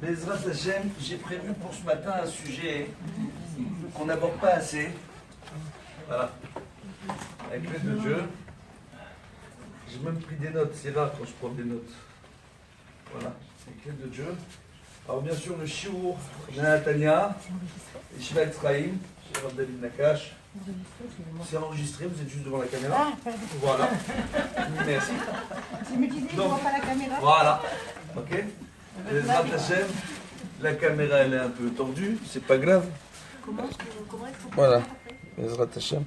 Bezrat Hashem, j'ai prévu pour ce matin un sujet qu'on n'aborde pas assez. Voilà. Avec l'aide de Dieu. J'ai même pris des notes, c'est rare quand je prends des notes. Voilà, avec l'aide de Dieu. Alors bien sûr le Shiur de Natania, et Shiva Etzraïm, chez Rav David Nakash. C'est enregistré, vous êtes juste devant la caméra. Ah, pardon. Voilà. Merci. Tu me disais, je ne vois pas la caméra. Voilà. Ok. Bezrat Hashem, la caméra elle est un peu tordue, c'est pas grave. Comment est-ce qu'on Voilà. Bezrat Hashem.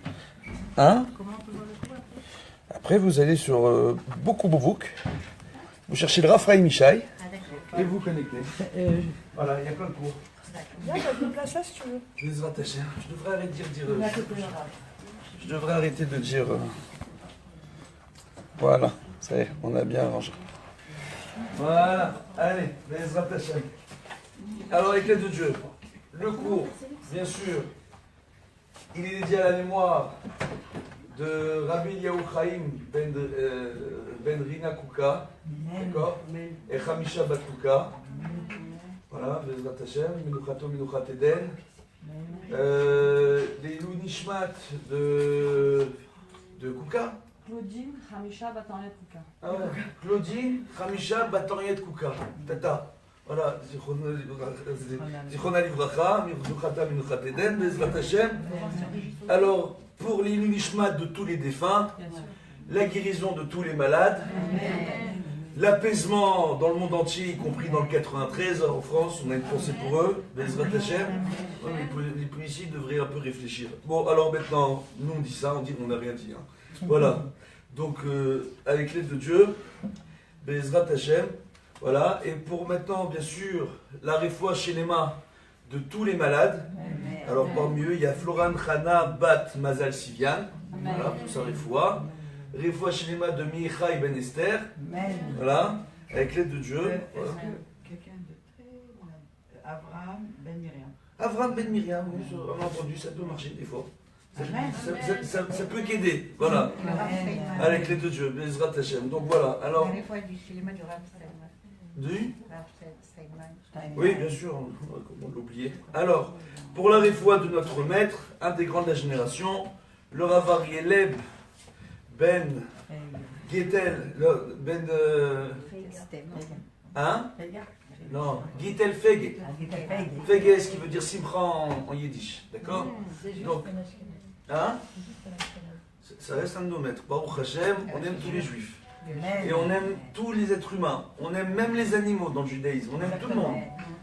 Hein? Comment on peut voir le cours Après vous allez sur beaucoup Bouvouk, vous cherchez le Raphaël Michaï Ah d'accord. et vous connectez. Voilà, il y a plein de cours. Viens, je me place là si tu veux. Bezrat Hashem. Je devrais arrêter de dire. Je devrais arrêter de dire. Voilà, ça y est, on a bien arrangé. Voilà, allez, Bezrat Hashem. Alors, avec l'aide de Dieu, le cours, bien sûr, il est dédié à la mémoire de Rabbi Eliyahu Chaim ben Rina Kouka, d'accord, et Hamisha Bat Kouka. Voilà, Bezrat Hashem, Menuchato Menuchat Eden. Les Ilou Nishmat de Kouka. Claudine, Hamisha, Batariet, Kouka. Ah ouais. Claudine, Hamisha, Batariet Kouka. Tata. Voilà, Zichron Livracha, Menuchata Menuchat Eden, Bezrat Hashem. Alors, pour les Ilou Nishmat de tous les défunts, la guérison de tous les malades. L'apaisement dans le monde entier, y compris dans le 93, en France, on a une pensée pour eux, Bezrat Hashem. Les policiers devraient un peu réfléchir. Bon, alors maintenant, nous on dit ça, on dit qu'on n'a rien dit. Hein. Voilà. Donc, avec l'aide de Dieu, Bezrat Hashem, voilà. Et pour maintenant, bien sûr, la réfoua Shelema de tous les malades. Alors, parmi eux, il y a Floran Chana Bat Mazal Sivian, voilà, pour sa réfoua. Réfoua Shelema de Michaï Ben Esther. Voilà, avec l'aide de Dieu. Voilà. Est-ce que quelqu'un de très Abraham Ben Miriam. Avraham Ben Miriam, oui, on a entendu, ça peut marcher des fois. Ça peut qu'aider, voilà. Avec l'aide de Dieu, Bezrat Hashem. Donc voilà, alors. La fois du cinéma du Rav Steinman. Du Rav Steinman. Oui, bien sûr, comment l'oublier. Alors, pour la réfoua de notre maître, intégrant de la génération, le Rav Arieleb Ben Gietel, Ben. Hein? Non, Gietel Feg. Feg, ce qui veut dire Simcha en yiddish, d'accord? Donc, hein? Ça reste un de nos maîtres. Baruch Hashem, on aime tous les juifs. Et on aime tous les êtres humains. On aime même les animaux dans le judaïsme. On aime tout le monde.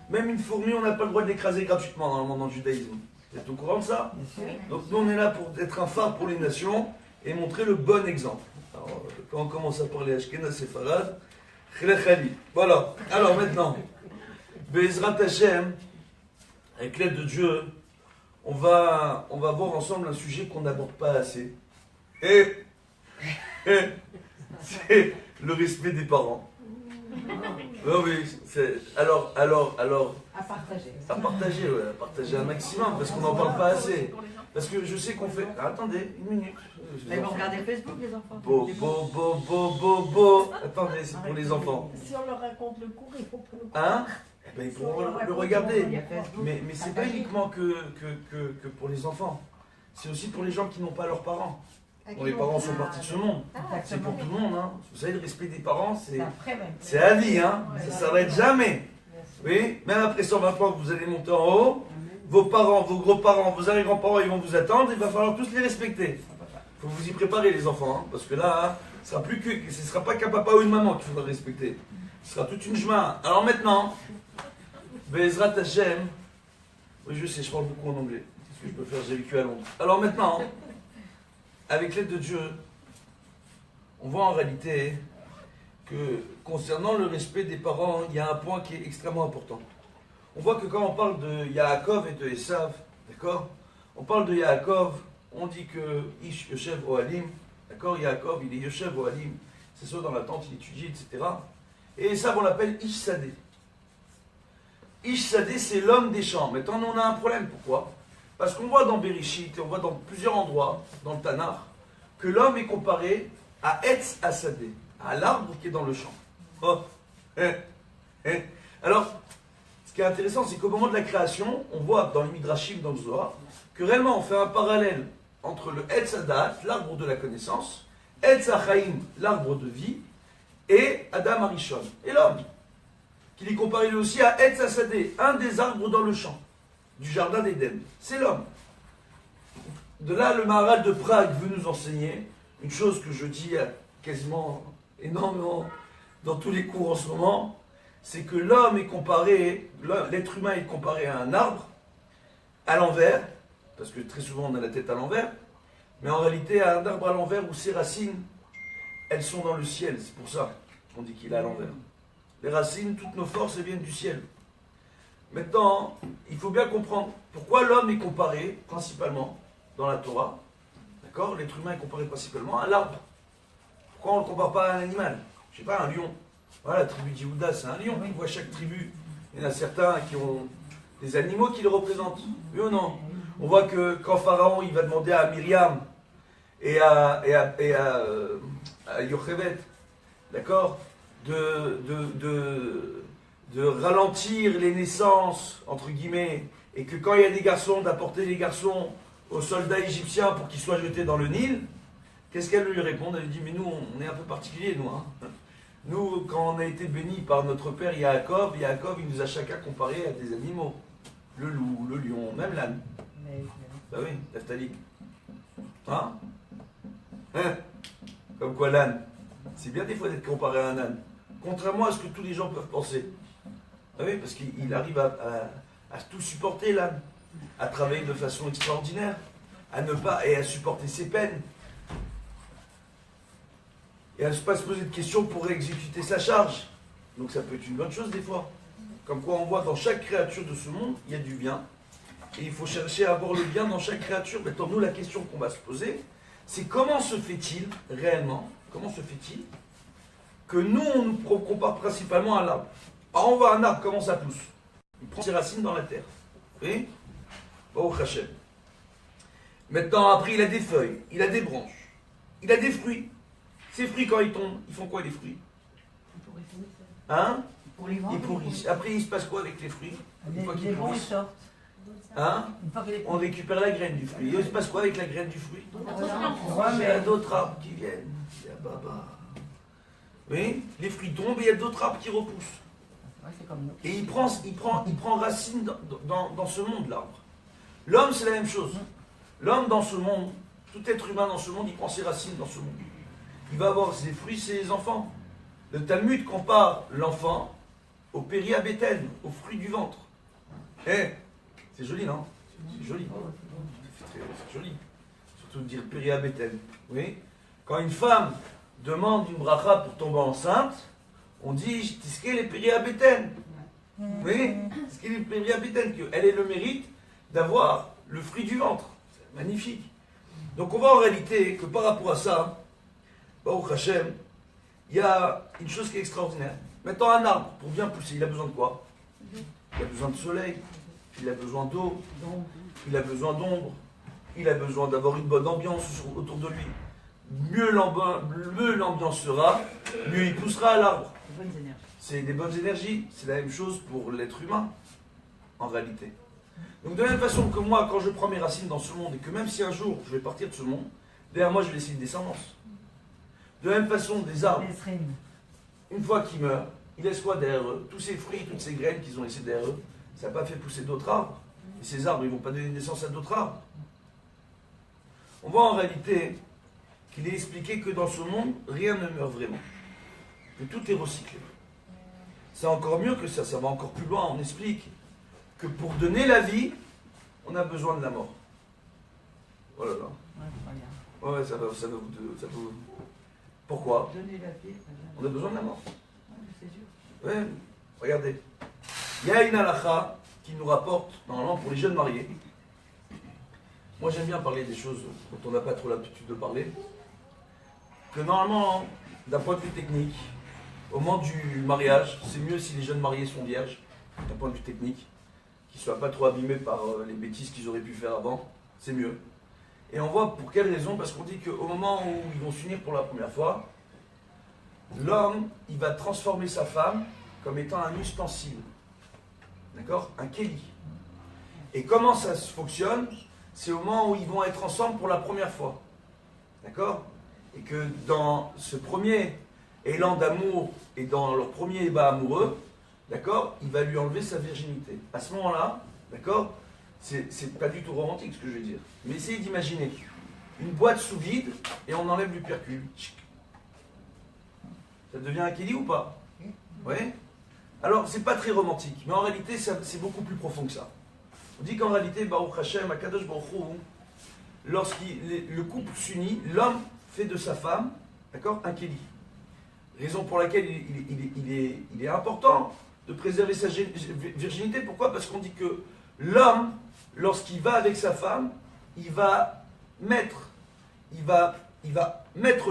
Même une fourmi, on n'a pas le droit de l'écraser gratuitement normalement dans le judaïsme. Vous êtes au courant de ça? Donc nous, on est là pour être un phare pour les nations et montrer le bon exemple. Alors, quand on commence à parler Ashkenaz Séfarad, Khilachali. Voilà. Alors maintenant, Bezrat Hashem, avec l'aide de Dieu, on va voir ensemble un sujet qu'on n'aborde pas assez. Et c'est le respect des parents. Non, oui, alors. À partager. À partager, ouais, à partager un maximum, parce qu'on n'en parle pas assez. Parce que je sais qu'on fait. Attendez, une minute. Ils vont regarder Facebook, les enfants. Attendez, c'est pour les enfants. Si on leur raconte le cours, il faut que nous. Hein? Eh ben, ils pourront le regarder. Mais c'est pas uniquement que pour les enfants. C'est aussi pour les gens qui n'ont pas leurs parents. Bon, les parents sont partis de ce monde. C'est pour tout le monde. Hein. Vous savez, le respect des parents, c'est à vie. Hein. Ça ne s'arrête jamais. Oui, même après 120 ans que vous allez monter en haut, vos parents, vos gros-parents, vos arrière-grands-parents, ils vont vous attendre. Il va falloir tous les respecter. Il faut vous y préparer, les enfants. Hein, parce que là, ce ne sera pas qu'un papa ou une maman qu'il faudra respecter. Ce sera toute une chemin. Alors maintenant, Bezrat Hashem. Oui, je sais, je parle beaucoup en anglais. C'est ce que je peux faire, j'ai vécu à Londres. Alors maintenant, avec l'aide de Dieu, on voit en réalité que concernant le respect des parents, il y a un point qui est extrêmement important. On voit que quand on parle de Yaakov et de Esav, d'accord? On parle de Yaakov, on dit que Ish Yoshev Ohalim, d'accord? Yaakov, il est Yoshev Ohalim, c'est ça dans la tente, il étudie, etc. Et Esav, on l'appelle Ish Sadeh. Ish Sadeh, c'est l'homme des champs. Maintenant, on a un problème. Pourquoi? Parce qu'on voit dans Bereshit, et on voit dans plusieurs endroits, dans le Tanakh, que l'homme est comparé à Etz Asadeh, à l'arbre qui est dans le champ. Oh. Alors, qui est intéressant, c'est qu'au moment de la création, on voit dans les Midrashim, dans le Zohar, que réellement on fait un parallèle entre le Etz Hadat, l'arbre de la connaissance, Etz Hachaim, l'arbre de vie, et Adam Arishon, et l'homme, qu'il est comparé lui aussi à Etz Hasadeh, un des arbres dans le champ, du jardin d'Éden. C'est l'homme. De là, le Maharal de Prague veut nous enseigner une chose que je dis quasiment énormément dans tous les cours en ce moment, c'est que l'homme est comparé, l'être humain est comparé à un arbre, à l'envers, parce que très souvent on a la tête à l'envers, mais en réalité à un arbre à l'envers où ses racines, elles sont dans le ciel, c'est pour ça qu'on dit qu'il est à l'envers. Les racines, toutes nos forces, elles viennent du ciel. Maintenant, il faut bien comprendre pourquoi l'homme est comparé principalement dans la Torah, d'accord? L'être humain est comparé principalement à l'arbre. Pourquoi on ne le compare pas à un animal? Je sais pas, un lion. Voilà, la tribu d'Yehuda, c'est un lion. On voit chaque tribu. Il y en a certains qui ont des animaux qui le représentent. Oui ou non? On voit que quand Pharaon il va demander à Myriam et à Yochebed, d'accord, de ralentir les naissances, entre guillemets, et que quand il y a des garçons, d'apporter les garçons aux soldats égyptiens pour qu'ils soient jetés dans le Nil, qu'est-ce qu'elle lui répond? Elle lui dit, mais nous, on est un peu particuliers, nous. Hein. Nous, quand on a été bénis par notre père Yaakov, il nous a chacun comparé à des animaux. Le loup, le lion, même l'âne. Bah oui, Naphtali. Hein? Comme quoi l'âne. C'est bien des fois d'être comparé à un âne. Contrairement à ce que tous les gens peuvent penser. Bah oui, parce qu'il arrive à tout supporter l'âne. À travailler de façon extraordinaire. À ne pas, et à supporter ses peines. Et à ne pas se poser de questions pour exécuter sa charge. Donc ça peut être une bonne chose des fois. Comme quoi on voit dans chaque créature de ce monde, il y a du bien. Et il faut chercher à avoir le bien dans chaque créature. Maintenant, nous, la question qu'on va se poser, c'est comment se fait-il, réellement, comment se fait-il que nous, on nous compare principalement à l'arbre. Alors on voit un arbre, comment ça pousse? Il prend ses racines dans la terre. Oui? Au Hachem. Maintenant, après, il a des feuilles, il a des branches, il a des fruits. Ces fruits, quand ils tombent, ils font quoi les fruits? Hein? Ils pourrissent. Après, il se passe quoi avec les fruits? Une fois qu'ils pourrissent. Hein? On récupère la graine du fruit. Et il se passe quoi avec la graine du fruit? Il y a d'autres arbres qui viennent. Il y a baba. Oui? Les fruits tombent et il y a d'autres arbres qui repoussent. Et il prend racine dans ce monde, l'arbre. L'homme, c'est la même chose. L'homme dans ce monde, tout être humain dans ce monde, il prend ses racines dans ce monde. Il va avoir ses fruits, ses enfants. Le Talmud compare l'enfant au périabéten, au fruit du ventre. Eh, c'est joli, non? C'est joli. C'est joli. Surtout de dire périabéten. Oui? Quand une femme demande une bracha pour tomber enceinte, on dit ce qu'est les périabéten. Oui? Ce qu'est les périabéten, qu'elle ait le mérite d'avoir le fruit du ventre. C'est magnifique. Donc on voit en réalité que par rapport à ça, Baruch Hashem, il y a une chose qui est extraordinaire. Maintenant, un arbre, pour bien pousser, il a besoin de quoi? Il a besoin de soleil, il a besoin d'eau, il a besoin d'ombre, il a besoin d'avoir une bonne ambiance autour de lui. Mieux l'ambiance sera, mieux il poussera à l'arbre. C'est des bonnes énergies. C'est la même chose pour l'être humain, en réalité. Donc de la même façon que moi, quand je prends mes racines dans ce monde, et que même si un jour je vais partir de ce monde, derrière moi je vais laisser une descendance. De la même façon, des arbres, une fois qu'ils meurent, ils laissent quoi derrière eux? Tous ces fruits, toutes ces graines qu'ils ont laissées derrière eux, ça n'a pas fait pousser d'autres arbres. Et ces arbres, ils ne vont pas donner naissance à d'autres arbres. On voit en réalité qu'il est expliqué que dans ce monde, rien ne meurt vraiment. Que tout est recyclé. C'est encore mieux que ça va encore plus loin. On explique que pour donner la vie, on a besoin de la mort. Oh là là. Ouais, ça va vous... Pourquoi? On a besoin de la mort. Oui, regardez. Il y a une halakha qui nous rapporte, normalement pour les jeunes mariés. Moi j'aime bien parler des choses dont on n'a pas trop l'habitude de parler. Que normalement, d'un point de vue technique, au moment du mariage, c'est mieux si les jeunes mariés sont vierges, d'un point de vue technique, qu'ils ne soient pas trop abîmés par les bêtises qu'ils auraient pu faire avant, c'est mieux. Et on voit pour quelle raison, parce qu'on dit qu'au moment où ils vont s'unir pour la première fois, l'homme, il va transformer sa femme comme étant un ustensile. D'accord? Un Kéli. Et comment ça fonctionne? C'est au moment où ils vont être ensemble pour la première fois. D'accord? Et que dans ce premier élan d'amour et dans leur premier débat amoureux, d'accord, il va lui enlever sa virginité. À ce moment-là, d'accord, c'est pas du tout romantique ce que je veux dire. Mais essayez d'imaginer une boîte sous vide et on enlève du percule. Ça devient un Kéli ou pas? Oui. Alors, c'est pas très romantique, mais en réalité, c'est beaucoup plus profond que ça. On dit qu'en réalité, Baruch Hashem, Akadosh Baruch Hu, le couple s'unit, l'homme fait de sa femme, d'accord, un Kéli. Raison pour laquelle il est important de préserver sa virginité. Pourquoi? Parce qu'on dit que l'homme, lorsqu'il va avec sa femme, il va mettre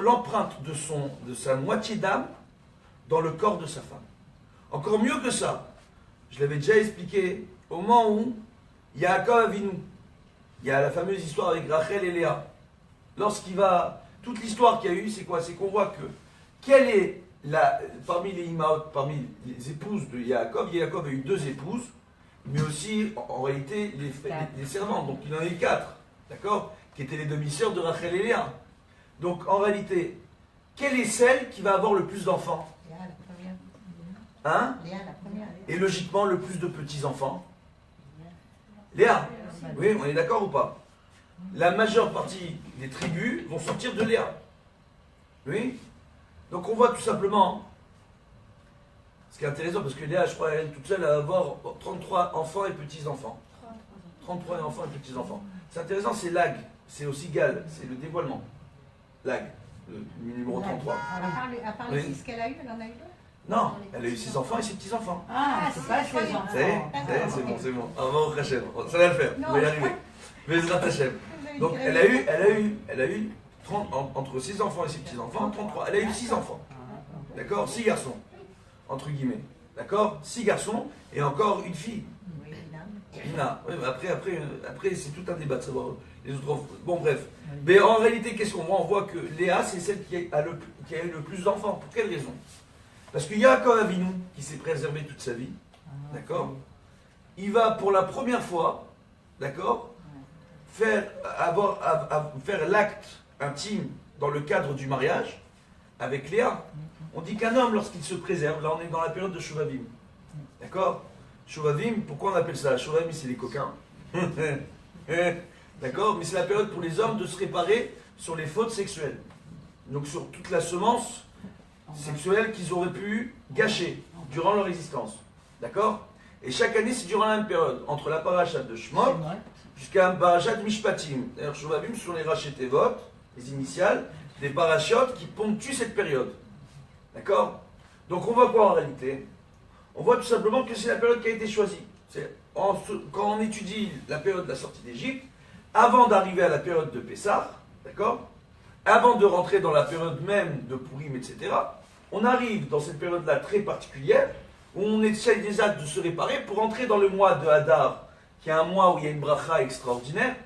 l'empreinte de sa moitié d'âme dans le corps de sa femme. Encore mieux que ça, je l'avais déjà expliqué, au moment où Yaakov Avinu, il y a la fameuse histoire avec Rachel et Léa. Toute l'histoire qu'il y a eu, c'est quoi? C'est qu'on voit que, quelle est parmi les Imaot, parmi les épouses de Yaakov, Yaakov a eu 2 épouses, mais aussi, en réalité, les servantes. Donc il en a eu 4, d'accord? Qui étaient les demi-sœurs de Rachel et Léa. Donc en réalité, quelle est celle qui va avoir le plus d'enfants? Léa, la première. Hein? Léa, la première. Et logiquement, le plus de petits-enfants? Léa. Oui, on est d'accord ou pas? La majeure partie des tribus vont sortir de Léa. Oui? Donc on voit tout simplement, ce qui est intéressant, parce que Léa, je crois, elle toute seule, elle va avoir 33 enfants et petits-enfants. 33 enfants et petits-enfants. C'est intéressant, c'est l'Ag, c'est aussi Gal, c'est le dévoilement. L'Ag, le numéro 33. À part les 6 qu'elle a eu, elle en a eu 2? Non, elle a eu 6 enfants et 6 petits-enfants. Ah, c'est pas ses enfants. C'est bon. Avant Hachem, ça va le faire, on va y arriver. Bezrat Hachem. Donc elle a eu 30, entre 6 enfants et 6 petits-enfants, 33. Elle a eu 6 enfants. D'accord? 6 garçons, entre guillemets. D'accord? 6 garçons et encore une fille. Ina. Oui, après c'est tout un débat de savoir les autres enfants. Bon, bref. Mais en réalité, qu'est-ce qu'on voit? On voit que Léa, c'est celle qui a eu le plus d'enfants. Pour quelle raison? Parce qu'il y a Yaakov Avinu qui s'est préservé toute sa vie. D'accord? Il va pour la première fois, d'accord, faire l'acte intime dans le cadre du mariage avec Léa. On dit qu'un homme, lorsqu'il se préserve, là on est dans la période de Shuvavim. D'accord? Shuvavim, pourquoi on appelle ça? Shuvavim, c'est les coquins. D'accord? Mais c'est la période pour les hommes de se réparer sur les fautes sexuelles. Donc sur toute la semence sexuelle qu'ils auraient pu gâcher durant leur existence. D'accord? Et chaque année, c'est durant la même période, entre la parachat de Shemot jusqu'à la parachat de Mishpatim. D'ailleurs, Shuvavim, ce sont les Rachetevot, les initiales, des parachutes qui ponctuent cette période. D'accord? Donc on voit quoi en réalité? On voit tout simplement que c'est la période qui a été choisie. Quand on étudie la période de la sortie d'Égypte, avant d'arriver à la période de Pessah, d'accord? Avant de rentrer dans la période même de Purim, etc., on arrive dans cette période-là très particulière, où on essaye déjà de se réparer pour entrer dans le mois de Hadar, qui est un mois où il y a une bracha extraordinaire,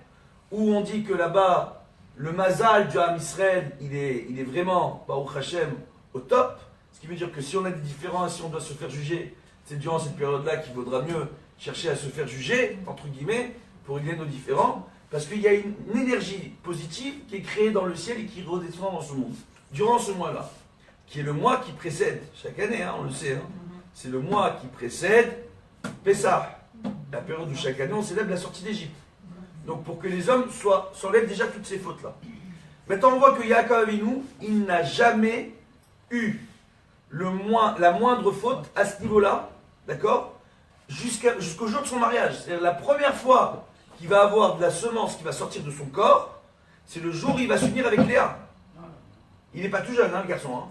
où on dit que là-bas, le mazal du Ham Israël, il est vraiment, Baruch Hashem, au top. Ce qui veut dire que si on a des différences, si on doit se faire juger, c'est durant cette période-là qu'il vaudra mieux chercher à se faire juger, entre guillemets, pour régler nos différends, parce qu'il y a une énergie positive qui est créée dans le ciel et qui redescend dans ce monde. Durant ce mois-là, qui est le mois qui précède, chaque année, hein, on le sait, hein, c'est le mois qui précède Pessah, la période où chaque année on célèbre la sortie d'Égypte. Donc pour que les hommes s'enlèvent déjà toutes ces fautes-là. Maintenant on voit que Yaakov Avinu, il n'a jamais eu la moindre faute à ce niveau-là, d'accord, jusqu'au jour de son mariage. C'est-à-dire la première fois qu'il va avoir de la semence qui va sortir de son corps, c'est le jour où il va s'unir avec Léa. Il n'est pas tout jeune, hein, le garçon.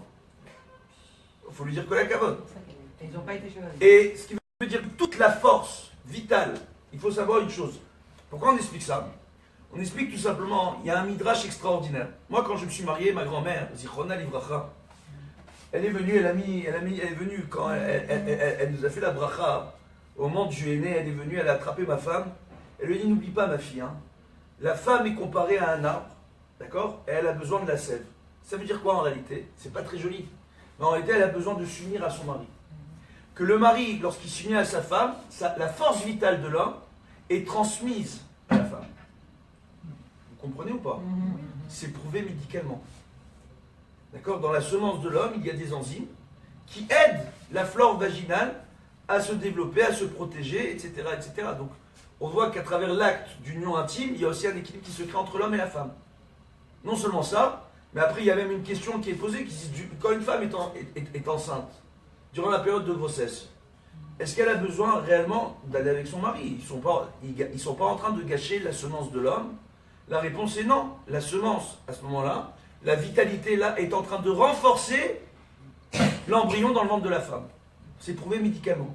Il faut lui dire que la cavote. Ils n'ont pas été choisis. Et ce qui veut dire que toute la force vitale, il faut savoir une chose. Pourquoi on explique ça? On explique tout simplement, il y a un midrash extraordinaire. Moi, quand je me suis marié, ma grand-mère, Zichrona Livracha, elle est venue, elle est venue quand elle nous a fait la bracha. Au moment où je suis né, elle est venue, elle a attrapé ma femme. Elle lui a dit, n'oublie pas ma fille, hein. La femme est comparée à un arbre, d'accord? Et elle a besoin de la sève. Ça veut dire quoi en réalité? C'est pas très joli. Mais en réalité, elle a besoin de s'unir à son mari. que le mari, lorsqu'il s'unit à sa femme, la force vitale de l'homme est transmise à la femme. Vous comprenez ou pas? C'est prouvé médicalement. D'accord? Dans la semence de l'homme, il y a des enzymes qui aident la flore vaginale à se développer, à se protéger, etc. etc. Donc, on voit qu'à travers l'acte d'union intime, il y a aussi un équilibre qui se crée entre l'homme et la femme. Non seulement ça, mais après, il y a même une question qui est posée, qui dit, quand une femme est enceinte, durant la période de grossesse, est-ce qu'elle a besoin réellement d'aller avec son mari? Ils sont pas en train de gâcher la semence de l'homme. La réponse est non. La semence, à ce moment-là, la vitalité là, est en train de renforcer l'embryon dans le ventre de la femme. C'est prouvé médicalement.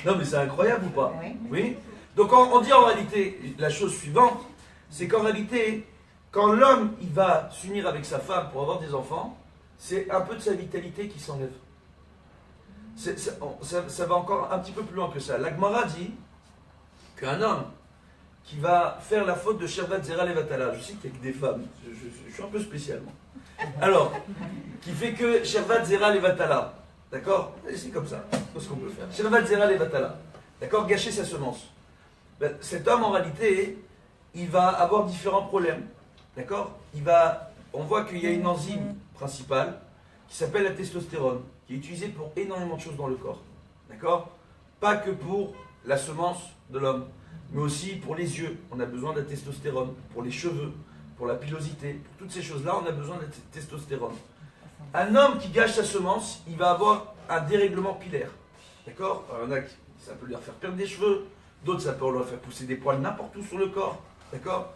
Non mais c'est incroyable ou pas? Oui. Donc on dit en réalité la chose suivante, c'est qu'en réalité, quand l'homme il va s'unir avec sa femme pour avoir des enfants, c'est un peu de sa vitalité qui s'enlève. Ça va encore un petit peu plus loin que ça. La Gemara dit qu'un homme qui va faire la faute de Shervat Zera Levatala, je sais qu'il y a que des femmes, je suis un peu spécialement. Alors, qui fait que Shervat Zera Levatala, d'accord? C'est comme ça, c'est ce qu'on peut faire. Shervat Zera Levatala, d'accord? Gâcher sa semence. Ben, cet homme en réalité, il va avoir différents problèmes, d'accord? On voit qu'il y a une enzyme principale qui s'appelle la testostérone, qui est utilisée pour énormément de choses dans le corps, d'accord? Pas que pour la semence de l'homme, mais aussi pour les yeux, on a besoin de la testostérone, pour les cheveux, pour la pilosité, pour toutes ces choses-là, on a besoin de la testostérone. Un homme qui gâche sa semence, il va avoir un dérèglement pilaire, d'accord? Il y en a qui, ça peut leur faire perdre des cheveux, d'autres ça peut leur faire pousser des poils n'importe où sur le corps, d'accord?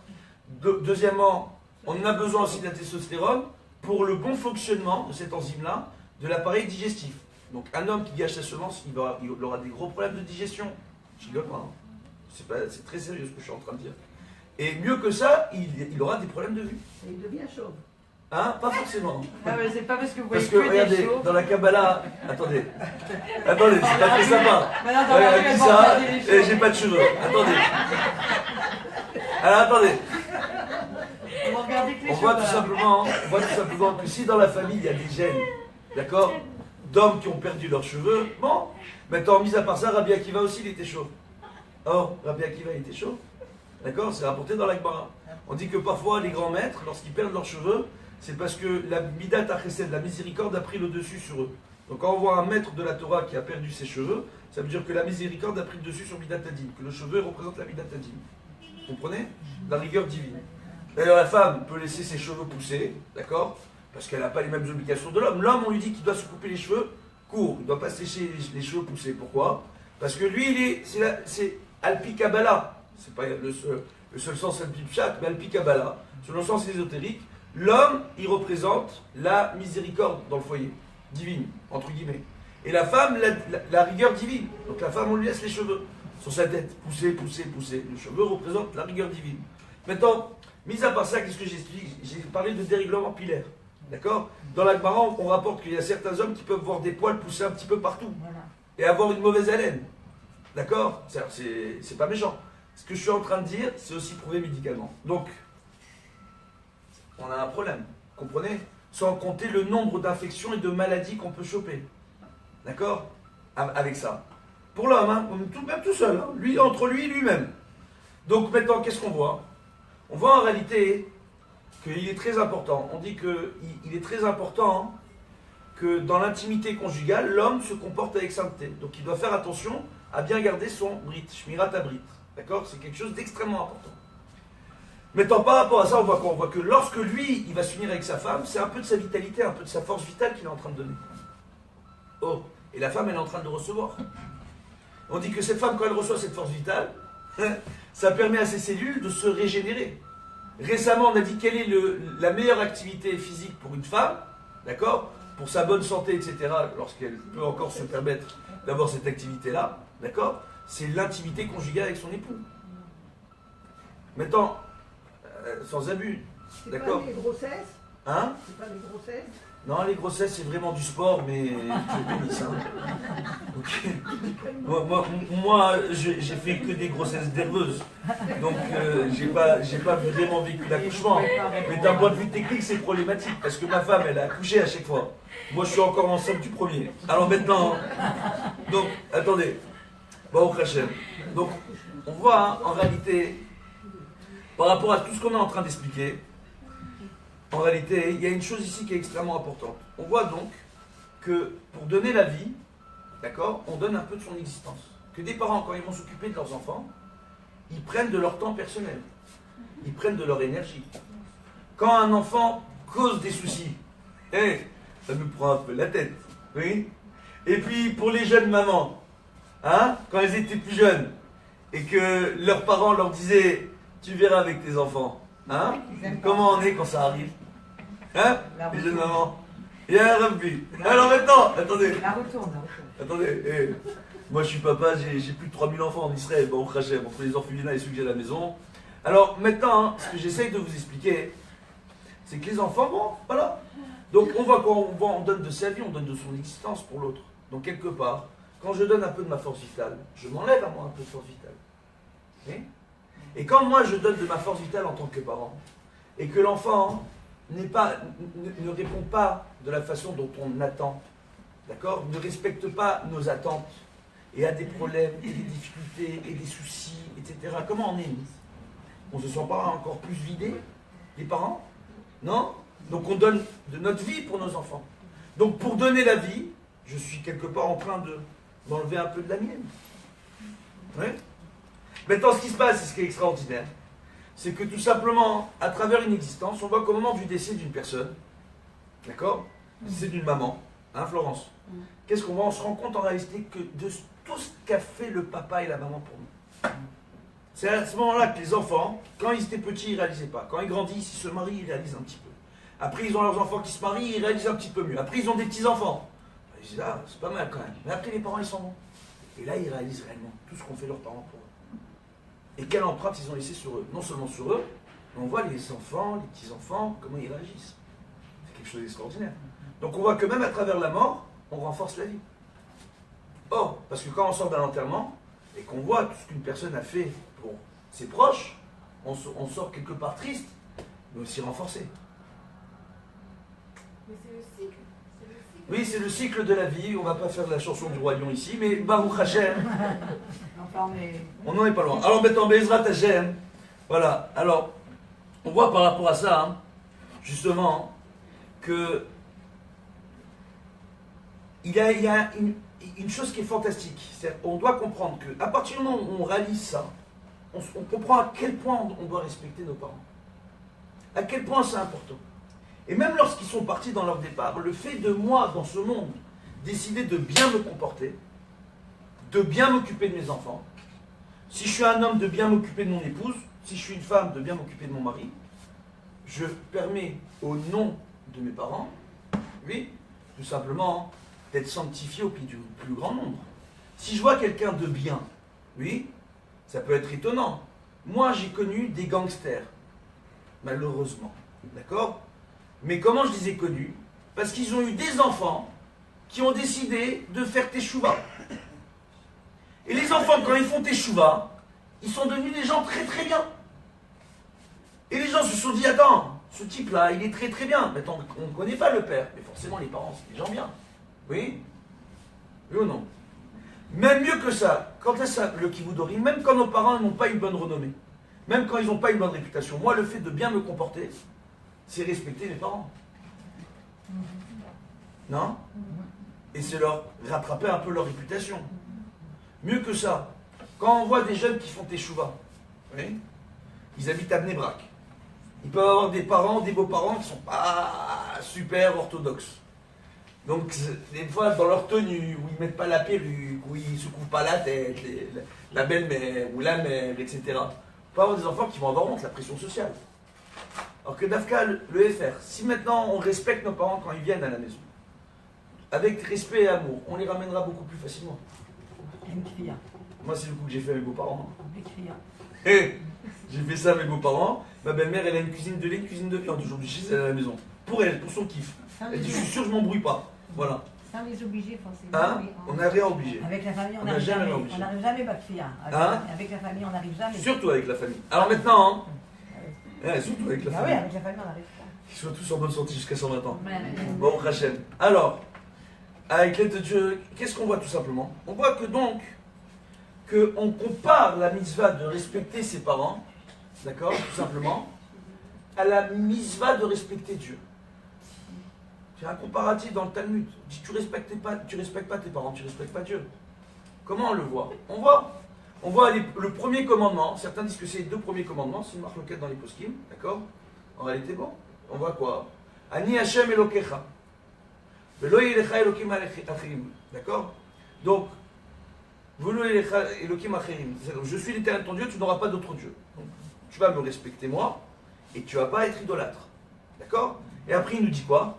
Deuxièmement, on a besoin aussi de la testostérone pour le bon fonctionnement de cette enzyme-là, de l'appareil digestif. Donc un homme qui gâche sa semence, il aura des gros problèmes de digestion. Je rigole pas, hein. C'est très sérieux ce que je suis en train de dire. Et mieux que ça, il aura des problèmes de vue. Et il devient chauve. Hein? Pas forcément. Ah mais c'est pas parce que vous voyez Parce que que des regardez, chauves. dans la Kabbalah, attendez, c'est pas très sympa. Maintenant, dans la Regarde, rue, qui elles ça, vont regarder les et chauves. j'ai pas de cheveux. Attendez. Alors attendez. On va regarder que les On chauves. voit tout alors. simplement que si dans la famille il y a des gènes, d'accord, d'hommes qui ont perdu leurs cheveux, bon, maintenant mis à part ça, Rabbi Akiva aussi il était chauve. Or, Rabbi Akiva il était chauve, d'accord, c'est rapporté dans la Gemara. On dit que parfois les grands maîtres, lorsqu'ils perdent leurs cheveux, c'est parce que la Midat HaChesed, la miséricorde, a pris le dessus sur eux. Donc quand on voit un maître de la Torah qui a perdu ses cheveux, ça veut dire que la miséricorde a pris le dessus sur Midat Hadim, que le cheveu représente la Midat Hadim. Vous comprenez? La rigueur divine. D'ailleurs, la femme peut laisser ses cheveux pousser, d'accord? Parce qu'elle n'a pas les mêmes obligations de l'homme. L'homme, on lui dit qu'il doit se couper les cheveux courts, il ne doit pas se lécher les cheveux poussés. Pourquoi? Parce que lui, c'est Alpi Kabbalah. C'est pas le seul sens Alpi Pshat, mais Alpi Kabbalah. Selon le sens ésotérique, l'homme, il représente la miséricorde dans le foyer, divine, entre guillemets. Et la femme, la rigueur divine. Donc la femme, on lui laisse les cheveux sur sa tête, pousser, pousser, pousser. Le cheveu représente la rigueur divine. Maintenant, mis à part ça, qu'est-ce que j'explique? J'ai parlé de dérèglement pilaire. D'accord? Dans la Gemara, on rapporte qu'il y a certains hommes qui peuvent voir des poils pousser un petit peu partout et avoir une mauvaise haleine. D'accord? C'est pas méchant. Ce que je suis en train de dire, c'est aussi prouvé médicalement. Donc, on a un problème. Comprenez? Sans compter le nombre d'infections et de maladies qu'on peut choper. D'accord? Avec ça. Pour l'homme, hein, même tout seul. Hein, entre lui et lui-même. Donc maintenant, qu'est-ce qu'on voit? On voit en réalité qu'il est très important. On dit qu'il est très important que dans l'intimité conjugale, l'homme se comporte avec sainteté. Donc il doit faire attention à bien garder son brit, shmirat habrit. D'accord? C'est quelque chose d'extrêmement important. Maintenant, par rapport à ça, on voit que lorsque lui, il va s'unir avec sa femme, c'est un peu de sa vitalité, un peu de sa force vitale qu'il est en train de donner. Oh, et la femme, elle est en train de le recevoir. On dit que cette femme, quand elle reçoit cette force vitale, ça permet à ses cellules de se régénérer. Récemment, on a dit quelle est la meilleure activité physique pour une femme, d'accord, pour sa bonne santé, etc., lorsqu'elle peut encore se permettre d'avoir cette activité-là, d'accord, c'est l'intimité conjugale avec son époux. Maintenant, sans abus, d'accord. C'est pas les grossesses? Hein? C'est pas les grossesses? Non, les grossesses, c'est vraiment du sport, mais je bénisse. Hein. Ok. Moi, j'ai fait que des grossesses nerveuses. Donc, j'ai pas vraiment vécu l'accouchement. Mais d'un point de vue technique, c'est problématique. Parce que ma femme, elle a accouché à chaque fois. Moi, je suis encore enceinte du premier. Alors maintenant, donc, attendez. Bon, Hachem. Donc, on voit, hein, en réalité, par rapport à tout ce qu'on est en train d'expliquer, en réalité, il y a une chose ici qui est extrêmement importante. On voit donc que pour donner la vie, d'accord, on donne un peu de son existence. Que des parents, quand ils vont s'occuper de leurs enfants, ils prennent de leur temps personnel. Ils prennent de leur énergie. Quand un enfant cause des soucis, ça me prend un peu la tête. Oui. Et puis, pour les jeunes mamans, hein, quand elles étaient plus jeunes, et que leurs parents leur disaient, tu verras avec tes enfants. Hein? Comment on est quand ça arrive? Hein? Les jeunes mamans. Ya Rabbi. Alors maintenant, attendez. La retourne. Attendez. Moi je suis papa, j'ai plus de 3000 enfants en Israël. Bon, Hachem, entre les orphelinats et ceux que j'ai à la maison. Alors maintenant, hein, ce que j'essaye de vous expliquer, c'est que les enfants, bon, voilà. Donc on voit on donne de sa vie, on donne de son existence pour l'autre. Donc quelque part, quand je donne un peu de ma force vitale, je m'enlève à moi un peu de force vitale. Oui? Et quand moi je donne de ma force vitale en tant que parent, et que l'enfant ne répond pas de la façon dont on attend, d'accord, ne respecte pas nos attentes, et a des problèmes, et des difficultés, et des soucis, etc. Comment on est, nous? On ne se sent pas encore plus vidé, les parents? Non? Donc on donne de notre vie pour nos enfants. Donc pour donner la vie, je suis quelque part en train d'enlever un peu de la mienne. Oui? Maintenant, ce qui se passe, et ce qui est extraordinaire, c'est que tout simplement, à travers une existence, on voit qu'au moment du décès d'une personne, d'accord, c'est d'une maman, hein, Florence, qu'est-ce qu'on voit? On se rend compte en réalité que de tout ce qu'a fait le papa et la maman pour nous. C'est à ce moment-là que les enfants, quand ils étaient petits, ils ne réalisaient pas. Quand ils grandissent, ils se marient, ils réalisent un petit peu. Après, ils ont leurs enfants qui se marient, ils réalisent un petit peu mieux. Après, ils ont des petits-enfants. Ils disent, ah, c'est pas mal quand même. Mais après, les parents, ils s'en vont. Et là, ils réalisent réellement tout ce qu'ont fait leurs parents pour eux. Et quelle empreinte ils ont laissé sur eux. Non seulement sur eux, mais on voit les enfants, les petits-enfants, comment ils réagissent. C'est quelque chose d'extraordinaire. Donc on voit que même à travers la mort, on renforce la vie. Or, parce que quand on sort d'un enterrement, et qu'on voit tout ce qu'une personne a fait pour ses proches, on sort quelque part triste, mais aussi renforcé. Mais c'est le cycle. Oui, c'est le cycle de la vie. On ne va pas faire la chanson du Roi Lion ici, mais Baruch Hashem. Enfin, mais... On n'en est pas loin. Alors maintenant, Bezrat Hashem. Voilà. Alors, on voit par rapport à ça, hein, justement, que il y a une chose qui est fantastique. On doit comprendre qu'à partir du moment où on réalise ça, on comprend à quel point on doit respecter nos parents. À quel point c'est important. Et même lorsqu'ils sont partis dans leur départ, le fait de moi, dans ce monde, décider de bien me comporter, de bien m'occuper de mes enfants, si je suis un homme, de bien m'occuper de mon épouse, si je suis une femme, de bien m'occuper de mon mari, je permets au nom de mes parents, oui, tout simplement, d'être sanctifié au pied du plus grand nombre. Si je vois quelqu'un de bien, oui, ça peut être étonnant. Moi, j'ai connu des gangsters, malheureusement, d'accord? Mais comment je les ai connus? Parce qu'ils ont eu des enfants qui ont décidé de faire teshuva. Et les enfants, quand ils font teshuva, ils sont devenus des gens très très bien. Et les gens se sont dit, attends, ce type-là, il est très très bien. Maintenant, on ne connaît pas le père, mais forcément les parents, c'est des gens bien. Oui? Oui ou non? Même mieux que ça, quand est-ce le Kivudori, même quand nos parents n'ont pas une bonne renommée, même quand ils n'ont pas une bonne réputation, moi, le fait de bien me comporter, c'est respecter mes parents. Non? Et c'est leur rattraper un peu leur réputation. Mieux que ça, quand on voit des jeunes qui font teshuva, oui, ils habitent à Bnei Brak. Ils peuvent avoir des parents, des beaux-parents qui ne sont pas super orthodoxes. Donc, des fois, dans leur tenue, où ils ne mettent pas la perruque, où ils ne se couvrent pas la tête, la belle-mère ou la mère, etc. On peut avoir des enfants qui vont avoir honte, la pression sociale. Alors que Dafka, le FR, si maintenant on respecte nos parents quand ils viennent à la maison, avec respect et amour, on les ramènera beaucoup plus facilement. Moi, c'est le coup que j'ai fait à mes beaux-parents. J'ai fait ça à mes beaux-parents. Ma belle-mère, elle a une cuisine de lait, une cuisine de viande. Aujourd'hui, chez elle à la maison. pour elle, pour son kiff. Elle dit, je suis sûr, je m'embrouille pas. Voilà. Sans les obliger forcément. Hein? On n'a rien obligé. Avec la famille, on n'a n'arrive jamais jamais. obligé. On n'arrive jamais, Bakfia. Hein? Avec la famille, on n'arrive jamais. Surtout avec la famille. Alors maintenant, surtout avec la Ah oui, famille. avec la famille, on n'arrive pas. Qu'ils soient tous en bonne santé jusqu'à 120 ans. Mais- Bon, Hachem. Alors, avec l'aide de Dieu, qu'est-ce qu'on voit tout simplement? On voit que donc, qu'on compare la mitzvah de respecter ses parents, d'accord, tout simplement, à la mitzvah de respecter Dieu. C'est un comparatif dans le Talmud. On dit, tu respectes pas tes parents, tu respectes pas Dieu. Comment on le voit? On voit le premier commandement. Certains disent que c'est les deux premiers commandements. C'est une marque locale dans les poskim, d'accord? En réalité, bon, on voit quoi? Ani Hashem Elokecha. Velo Yelecha Elokim Acherim. D'accord? Donc, Velo Yelecha Elokim Acherim. Je suis l'Éternel ton Dieu, tu n'auras pas d'autre Dieu. Donc, tu vas me respecter moi et tu ne vas pas être idolâtre. D'accord? Et après, il nous dit quoi?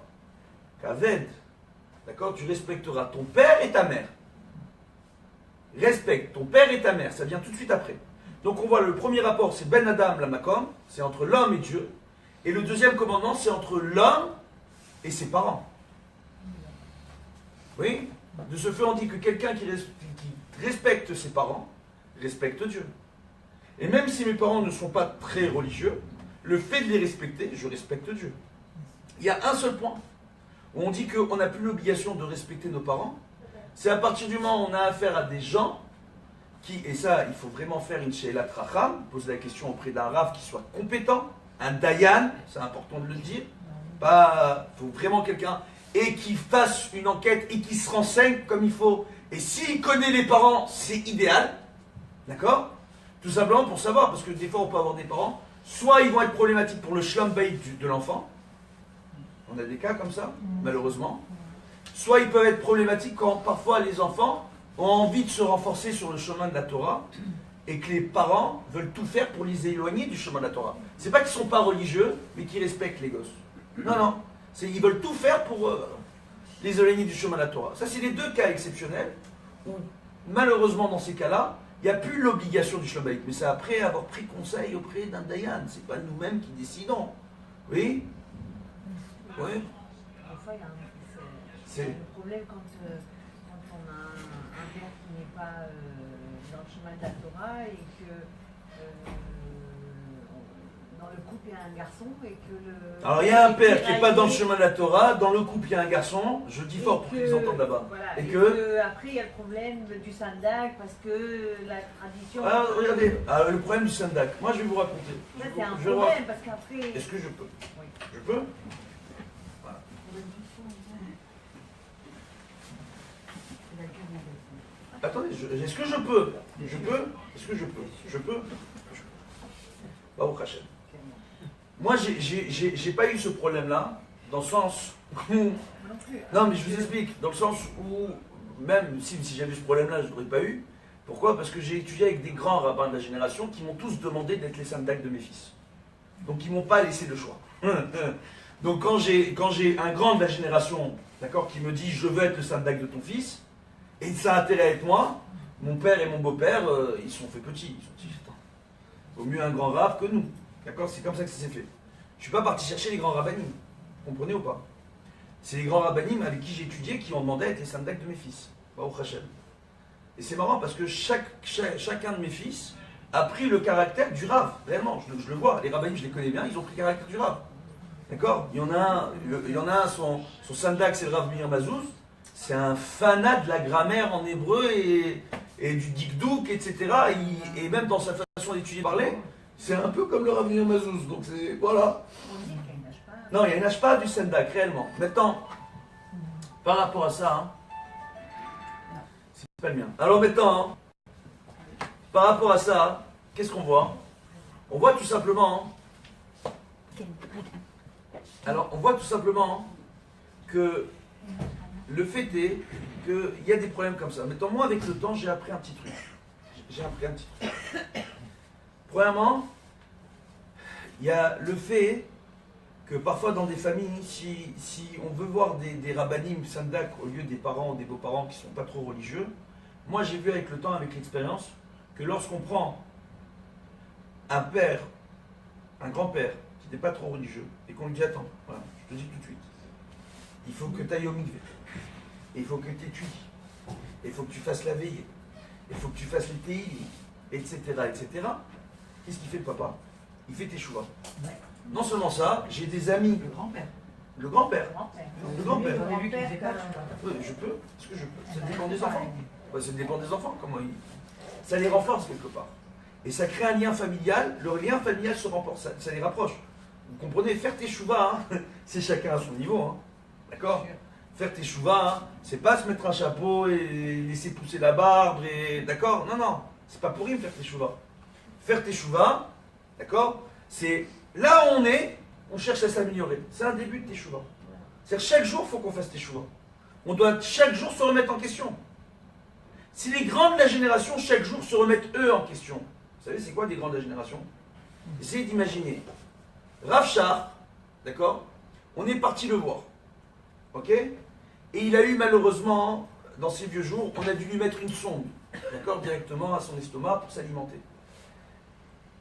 Kaved. D'accord? Tu respecteras ton père et ta mère. Respecte ton père et ta mère. Ça vient tout de suite après. Donc, on voit le premier rapport, c'est Ben Adam, la Makom. C'est entre l'homme et Dieu. Et le deuxième commandement, c'est entre l'homme et ses parents. Oui? De ce fait, on dit que quelqu'un qui respecte ses parents, respecte Dieu. Et même si mes parents ne sont pas très religieux, le fait de les respecter, je respecte Dieu. Il y a un seul point où on dit qu'on n'a plus l'obligation de respecter nos parents. C'est à partir du moment où on a affaire à des gens qui, et ça, il faut vraiment faire une Sheelat Racham, poser la question auprès d'un Rav qui soit compétent, un Dayan, c'est important de le dire, pas, faut vraiment quelqu'un, et qui fasse une enquête et qui se renseigne comme il faut. Et s'il connaît les parents, c'est idéal, d'accord? Tout simplement pour savoir, parce que des fois on peut avoir des parents, soit ils vont être problématiques pour le shlam bayit de l'enfant, on a des cas comme ça, malheureusement, soit ils peuvent être problématiques quand parfois les enfants ont envie de se renforcer sur le chemin de la Torah, et que les parents veulent tout faire pour les éloigner du chemin de la Torah. C'est pas qu'ils sont pas religieux, mais qu'ils respectent les gosses. Non, non. Ils veulent tout faire pour les éloigner du chemin de la Torah. Ça, c'est les deux cas exceptionnels où, malheureusement, dans ces cas-là, il n'y a plus l'obligation du Shalom Bayit. Mais c'est après avoir pris conseil auprès d'un Dayan. C'est pas nous-mêmes qui décidons. Oui? Oui? Des fois, il y a c'est le problème quand on a un père qui n'est pas dans le chemin de la Torah et que dans le couple il y a un garçon et que le... Alors il y a un père qui n'est pas dans le chemin de la Torah, dans le couple il y a un garçon, je dis fort pour qu'ils entendent là-bas. Voilà, et que... après il y a le problème du sandak parce que la tradition... Ah, regardez, le problème du sandak, moi je vais vous raconter. Ça c'est un problème parce qu'après... Est-ce que je peux? Oui. Je peux? Voilà. Attendez, est-ce que je peux? Je peux? Est-ce que je peux? Je peux? Baruch Hashem. Moi, j'ai pas eu ce problème-là, dans le sens où... Non, mais je vous explique. Dans le sens où, même si j'avais ce problème-là, je ne l'aurais pas eu. Pourquoi? Parce que j'ai étudié avec des grands rabbins de la génération qui m'ont tous demandé d'être les sandak de mes fils. Donc, ils ne m'ont pas laissé le choix. Donc, quand j'ai un grand de la génération, d'accord, qui me dit « Je veux être le sandak de ton fils », et ça a intérêt avec moi, mon père et mon beau-père, ils se sont fait petits. Ils se sont dit « Vaut mieux un grand rave que nous. » D'accord? C'est comme ça que ça s'est fait. Je ne suis pas parti chercher les grands rabbanim. Vous comprenez ou pas? C'est les grands rabbanim avec qui j'ai étudié qui ont demandé à être les sandak de mes fils. Baruch Hashem. Et c'est marrant parce que chacun de mes fils a pris le caractère du rave. Réellement, je le vois. Les rabbanim, je les connais bien, ils ont pris le caractère du rave. D'accord? Il y en a un, son sandak, c'est le Rav Meir Mazouz. C'est un fanat de la grammaire en hébreu et du dikdouk, etc. Et même dans sa façon d'étudier parler, c'est un peu comme le Rav Meir Mazouz. Donc c'est, voilà. On dit qu'il y a une hashpa. Non, il y a une hashpa du sandak, réellement. Maintenant, par rapport à ça, c'est pas le mien. Alors maintenant, par rapport à ça, qu'est-ce qu'on voit? On voit tout simplement... Alors, on voit tout simplement que le fait est qu'il y a des problèmes comme ça. Maintenant, moi, avec le temps, j'ai appris un petit truc. Premièrement, il y a le fait que parfois dans des familles, si on veut voir des rabbanim sandak au lieu des parents ou des beaux-parents qui ne sont pas trop religieux, moi j'ai vu avec le temps, avec l'expérience, que lorsqu'on prend un père, un grand-père, qui n'est pas trop religieux, et qu'on lui dit attends, voilà, Je te dis tout de suite. Il faut que tu ailles au mikvé. Il faut que tu étudies. Il faut que tu fasses la veillée. Il faut que tu fasses les TI, etc., etc. Qu'est-ce qu'il fait le papa? Il fait tes choix. Non seulement ça, j'ai des amis. Le grand-père. Le grand-père. Le grand-père. Au début, qu'il faisait pas, Oui, je peux. Est-ce que je peux? Ça dépend des enfants. Bah, ça dépend des enfants, comment ils. Ça les renforce quelque part. Et ça crée un lien familial. Le lien familial se renforce, ça les rapproche. Vous comprenez? Faire tes chouvas, hein, c'est chacun à son niveau. Hein. D'accord? Faire tes chouvas, hein, c'est pas se mettre un chapeau et laisser pousser la barbe. Et... D'accord? Non, non. C'est pas pour rien faire tes chouvas. Faire tes chouvas, d'accord? C'est là où on cherche à s'améliorer. C'est un début de tes chouvas. C'est-à-dire chaque jour, il faut qu'on fasse tes chouvas. On doit chaque jour se remettre en question. Si les grands de la génération, chaque jour, se remettent eux en question. Vous savez, c'est quoi des grands de la génération? Essayez d'imaginer. Rav Shach, d'accord? On est parti le voir. Ok? Et il a eu malheureusement, dans ses vieux jours, on a dû lui mettre une sonde, d'accord, directement à son estomac pour s'alimenter.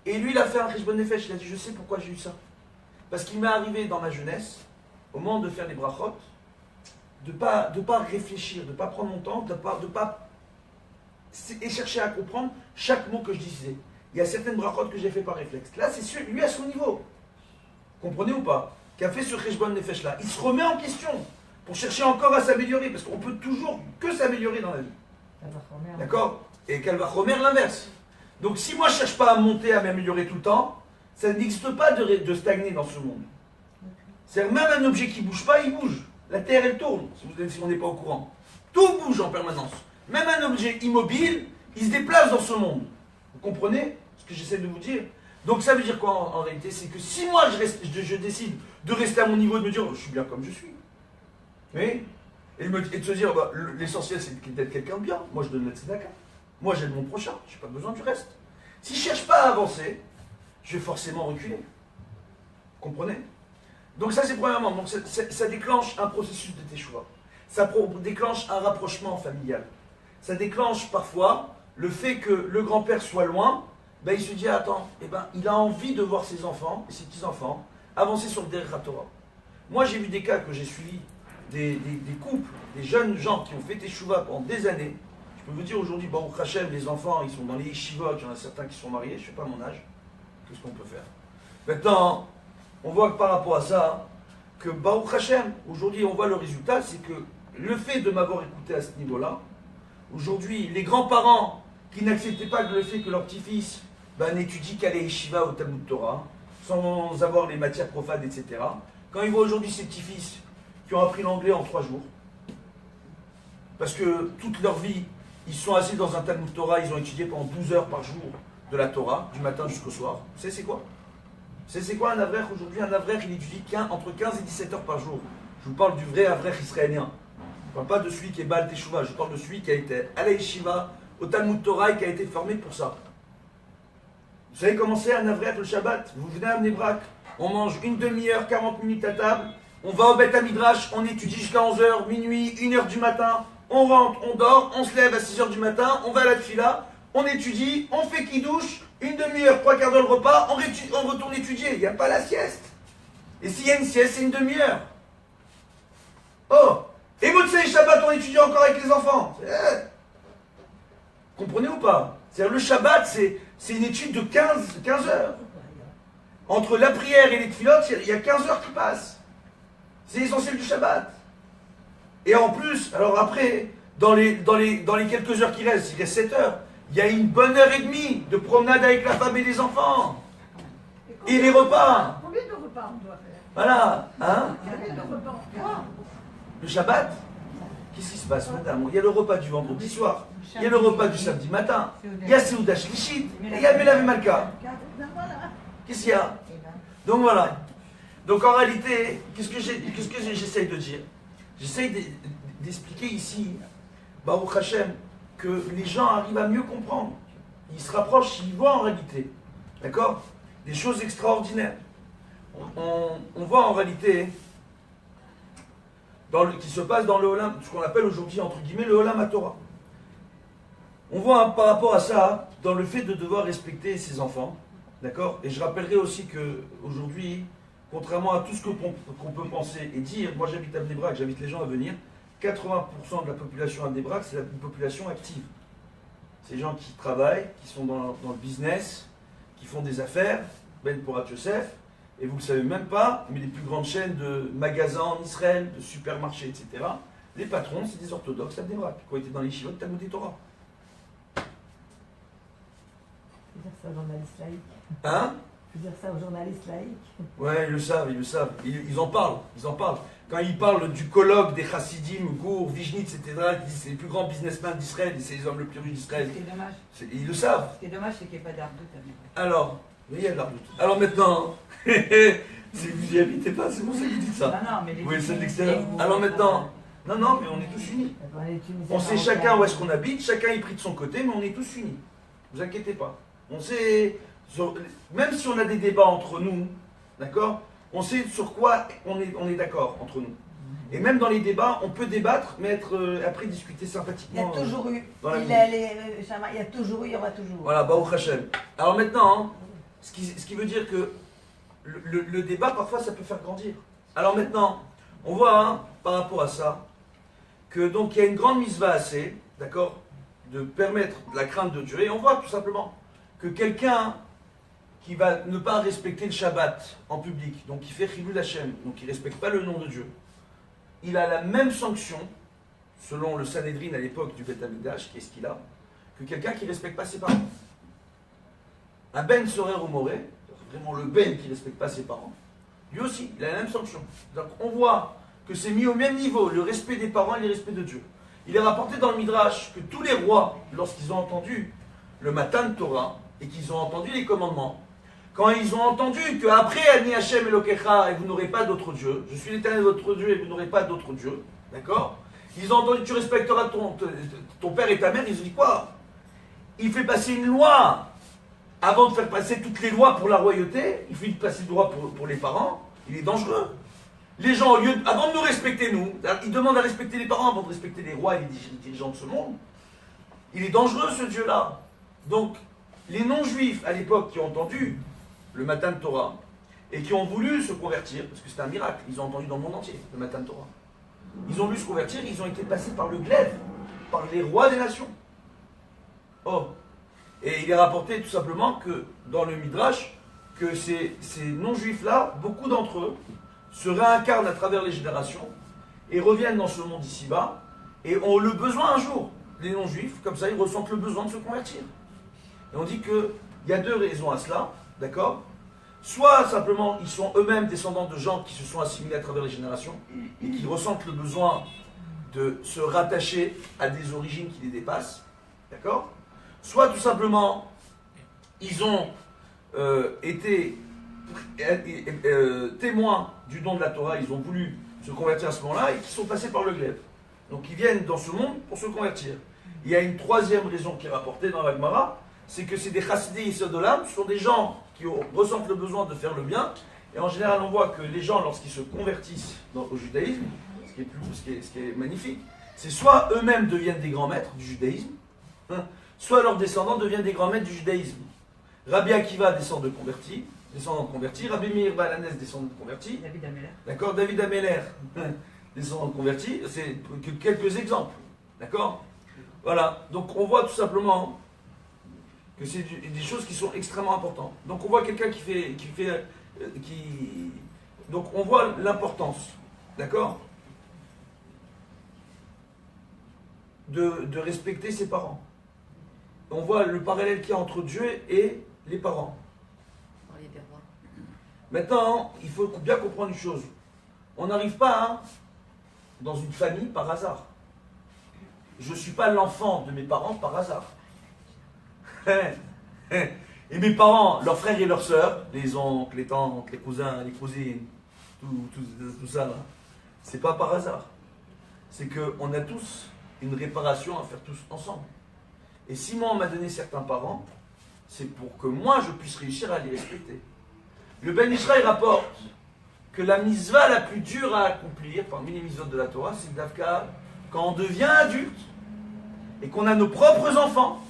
Et lui, il a fait un cheshbon nefesh. Il a dit, je sais pourquoi j'ai eu ça. Parce qu'il m'est arrivé dans ma jeunesse, au moment de faire les brachot, de pas réfléchir, de ne pas prendre mon temps, de pas et chercher à comprendre chaque mot que je disais. Il y a certaines brachot que j'ai fait par réflexe. Là, c'est lui à son niveau. Comprenez ou pas? Qui a fait ce cheshbon nefesh là. Il se remet en question pour chercher encore à s'améliorer, parce qu'on peut toujours que s'améliorer dans la vie. D'accord? Et qu'elle va remettre l'inverse. Donc si moi je ne cherche pas à monter, à m'améliorer tout le temps, ça n'existe pas de stagner dans ce monde. C'est-à-dire même un objet qui ne bouge pas, il bouge. La Terre, elle tourne, si on n'est pas au courant. Tout bouge en permanence. Même un objet immobile, il se déplace dans ce monde. Vous comprenez ce que j'essaie de vous dire? Donc ça veut dire quoi en réalité? C'est que si moi je décide de rester à mon niveau, de me dire je suis bien comme je suis. Oui? Et de se dire bah, l'essentiel c'est d'être quelqu'un de bien. Moi je donne la tzedaka. Moi j'aide mon prochain. Je n'ai pas besoin du reste. Si je ne cherche pas à avancer, je vais forcément reculer. Vous comprenez? Donc ça c'est premièrement. Donc ça déclenche un processus de teshuva. Ça déclenche un rapprochement familial. Ça déclenche parfois le fait que le grand-père soit loin. Ben, il se dit, attends, eh ben, il a envie de voir ses enfants et ses petits-enfants avancer sur le Derech HaTorah. Moi, j'ai vu des cas que j'ai suivis, des couples, des jeunes gens qui ont fait teshuva pendant des années. Je peux vous dire aujourd'hui, Baruch Hashem, les enfants, ils sont dans les yeshivot, il y en a certains qui sont mariés, je ne sais pas mon âge, qu'est-ce qu'on peut faire? Maintenant, on voit que par rapport à ça, que Baruch Hashem, aujourd'hui, on voit le résultat, c'est que le fait de m'avoir écouté à ce niveau-là, aujourd'hui, les grands-parents qui n'acceptaient pas le fait que leur petit-fils n'étudie qu'à la yeshiva au Talmud Torah, sans avoir les matières profanes, etc. Quand ils voient aujourd'hui ces petits-fils qui ont appris l'anglais en 3 jours, parce que toute leur vie, ils sont assis dans un Talmud Torah, ils ont étudié pendant 12 heures par jour de la Torah, du matin jusqu'au soir. Vous savez c'est quoi? Vous savez c'est quoi un avrech aujourd'hui? Un avrech, il étudie entre 15 et 17 heures par jour. Je vous parle du vrai avrech israélien. Je ne parle pas de celui qui est Baal Teshuvah, je parle de celui qui a été à la yeshiva, au Talmud Torah et qui a été formé pour ça. Vous savez comment c'est un avrech le Shabbat? Vous venez à Bnei-Brak, on mange une demi-heure, 40 minutes à table, on va au Beth Midrash, on étudie jusqu'à 11h, minuit, 1h du matin, on rentre, on dort, on se lève à 6h du matin, on va à la tfila, on étudie, on fait kidouche, une demi-heure, 3/4 d'heure le repas, on retourne étudier, il n'y a pas la sieste. Et s'il y a une sieste, c'est une demi-heure. Oh, et Motsei Shabbat, on étudie encore avec les enfants. Comprenez ou pas? C'est-à-dire le Shabbat, c'est une étude de 15 heures. Entre la prière et les tfilotes, il y a 15 heures qui passent. C'est l'essentiel du Shabbat. Et en plus, alors après, dans les quelques heures qui restent, il reste 7 heures, il y a une bonne heure et demie de promenade avec la femme et les enfants. Et les repas. Combien de repas on doit faire? Voilà. Hein? Combien de repas on doit faire? Le Shabbat? Qu'est-ce qui se passe, madame? Il y a le repas du vendredi soir, il y a le repas du samedi matin, il y a Seuda Shlishit, et il y a Melav Malka. Qu'est-ce qu'il y a? Donc voilà. Donc en réalité, qu'est-ce que j'essaye de dire? J'essaye d'expliquer ici, Baruch Hashem, que les gens arrivent à mieux comprendre. Ils se rapprochent, ils voient en réalité. D'accord? Des choses extraordinaires. On voit en réalité qui se passe dans le Olam, ce qu'on appelle aujourd'hui, entre guillemets, le Olam HaTorah. On voit par rapport à ça, dans le fait de devoir respecter ses enfants, d'accord? Et je rappellerai aussi qu'aujourd'hui, contrairement à tout ce qu'on peut penser et dire, moi j'habite à Bnei Brak, j'invite les gens à venir, 80% de la population à Bnei Brak, c'est une population active. C'est des gens qui travaillent, qui sont dans le business, qui font des affaires, Ben Porat Yosef, et vous ne le savez même pas, mais les plus grandes chaînes de magasins en Israël, de supermarchés, etc., les patrons, c'est des orthodoxes à Bnei Brak, qui ont été dans les yeshivot de Talmud Torah. Faut dire ça aux journalistes laïcs. Hein? Faut dire ça aux journalistes laïcs. Ouais, ils le savent, ils le savent. Ils en parlent, ils en parlent. Quand ils parlent du colloque des Chassidim, Gour, Vijnitz, etc., ils disent c'est les plus grands businessmen d'Israël, et c'est les hommes les plus riches d'Israël. Ce qui est dommage. Ils le savent. Ce qui est dommage, c'est qu'il n'y ait pas d'ardoute à Bnei Brak. Alors, mais il y a de l'ardoute. Alors maintenant, si vous n'y habitez pas, c'est pour ça que vous dites ça. Non, mais les Oui, c'est de Tunisiens, l'extérieur. vous- Alors maintenant, non, mais on est tous unis. D'accord, les Tunisiens On sait marocains. chacun où est-ce qu'on habite, chacun est pris de son côté, mais on est tous unis. Ne vous inquiétez pas. On sait, même si on a des débats entre nous, d'accord, on sait sur quoi on est d'accord entre nous. Et même dans les débats, on peut débattre, mais après discuter Il y sympathiquement. a toujours eu. dans la Il vie. y a toujours eu, il y aura toujours. Voilà, Baruch Hashem. Alors maintenant, hein, ce qui veut dire que le débat, parfois, ça peut faire grandir. Alors maintenant, on voit, hein, par rapport à ça, que donc il y a une grande mitzvah assez, d'accord, de permettre la crainte de Dieu. Et on voit tout simplement que quelqu'un qui va ne pas respecter le Shabbat en public, donc qui fait Chilul Hashem, donc qui ne respecte pas le nom de Dieu, il a la même sanction, selon le Sanhédrin à l'époque du Beth Amikdash, qu'est-ce qu'il a, que quelqu'un qui ne respecte pas ses parents. Un Ben Sorer ou Moré, vraiment le Ben qui ne respecte pas ses parents, lui aussi, il a la même sanction. Donc on voit que c'est mis au même niveau, le respect des parents et le respect de Dieu. Il est rapporté dans le Midrash que tous les rois, lorsqu'ils ont entendu le Matan Torah et qu'ils ont entendu les commandements, quand ils ont entendu qu'après Ani Hashem Elokecha et vous n'aurez pas d'autre Dieu, je suis l'Éternel votre Dieu et vous n'aurez pas d'autre Dieu, d'accord? Ils ont entendu tu respecteras ton père et ta mère, ils ont dit quoi? Il fait passer une loi avant de faire passer toutes les lois pour la royauté, il fait passer une loi pour les parents, il est dangereux. Les gens, avant de nous respecter, nous, ils demandent à respecter les parents avant de respecter les rois et les dirigeants de ce monde. Il est dangereux ce Dieu-là. Donc, les non-juifs à l'époque qui ont entendu le Matan Torah et qui ont voulu se convertir, parce que c'était un miracle, ils ont entendu dans le monde entier le Matan Torah. Ils ont voulu se convertir, ils ont été passés par le glaive, par les rois des nations. Oh, et il est rapporté tout simplement que dans le Midrash, que ces non-juifs-là, beaucoup d'entre eux, se réincarnent à travers les générations et reviennent dans ce monde ici-bas et ont le besoin un jour, les non-juifs, comme ça ils ressentent le besoin de se convertir. Et on dit qu'il y a deux raisons à cela, d'accord? Soit simplement ils sont eux-mêmes descendants de gens qui se sont assimilés à travers les générations et qui ressentent le besoin de se rattacher à des origines qui les dépassent, d'accord? Soit tout simplement ils ont été témoins du don de la Torah, ils ont voulu se convertir à ce moment-là et qui sont passés par le glaive. Donc ils viennent dans ce monde pour se convertir. Il y a une troisième raison qui est rapportée dans la Gemara, c'est que c'est des chassidés Yesod Olam, ce sont des gens qui ressentent le besoin de faire le bien. Et en général, on voit que les gens, lorsqu'ils se convertissent au judaïsme, ce qui est magnifique, c'est soit eux-mêmes deviennent des grands maîtres du judaïsme, hein, soit leurs descendants deviennent des grands maîtres du judaïsme. Rabbi Akiva descend de converti, descendant de converti. Rabbi Meir Balanès descendant de converti. David Ameller. D'accord, David Ameller descendant de converti. C'est que quelques exemples. D'accord. Voilà. Donc on voit tout simplement que c'est des choses qui sont extrêmement importantes. Donc on voit quelqu'un donc on voit l'importance. D'accord. De respecter ses parents. On voit le parallèle qu'il y a entre Dieu et les parents. Maintenant, il faut bien comprendre une chose. On n'arrive pas dans une famille par hasard. Je ne suis pas l'enfant de mes parents par hasard. Et mes parents, leurs frères et leurs sœurs, les oncles, les tantes, les cousins, les cousines, tout ça, là, c'est pas par hasard. C'est qu'on a tous une réparation à faire tous ensemble. Et si moi on m'a donné certains parents, c'est pour que moi je puisse réussir à les respecter. Le Ben Israël rapporte que la mitzvah la plus dure à accomplir, parmi les mitzvot de la Torah, c'est d'Avka, quand on devient adulte et qu'on a nos propres enfants,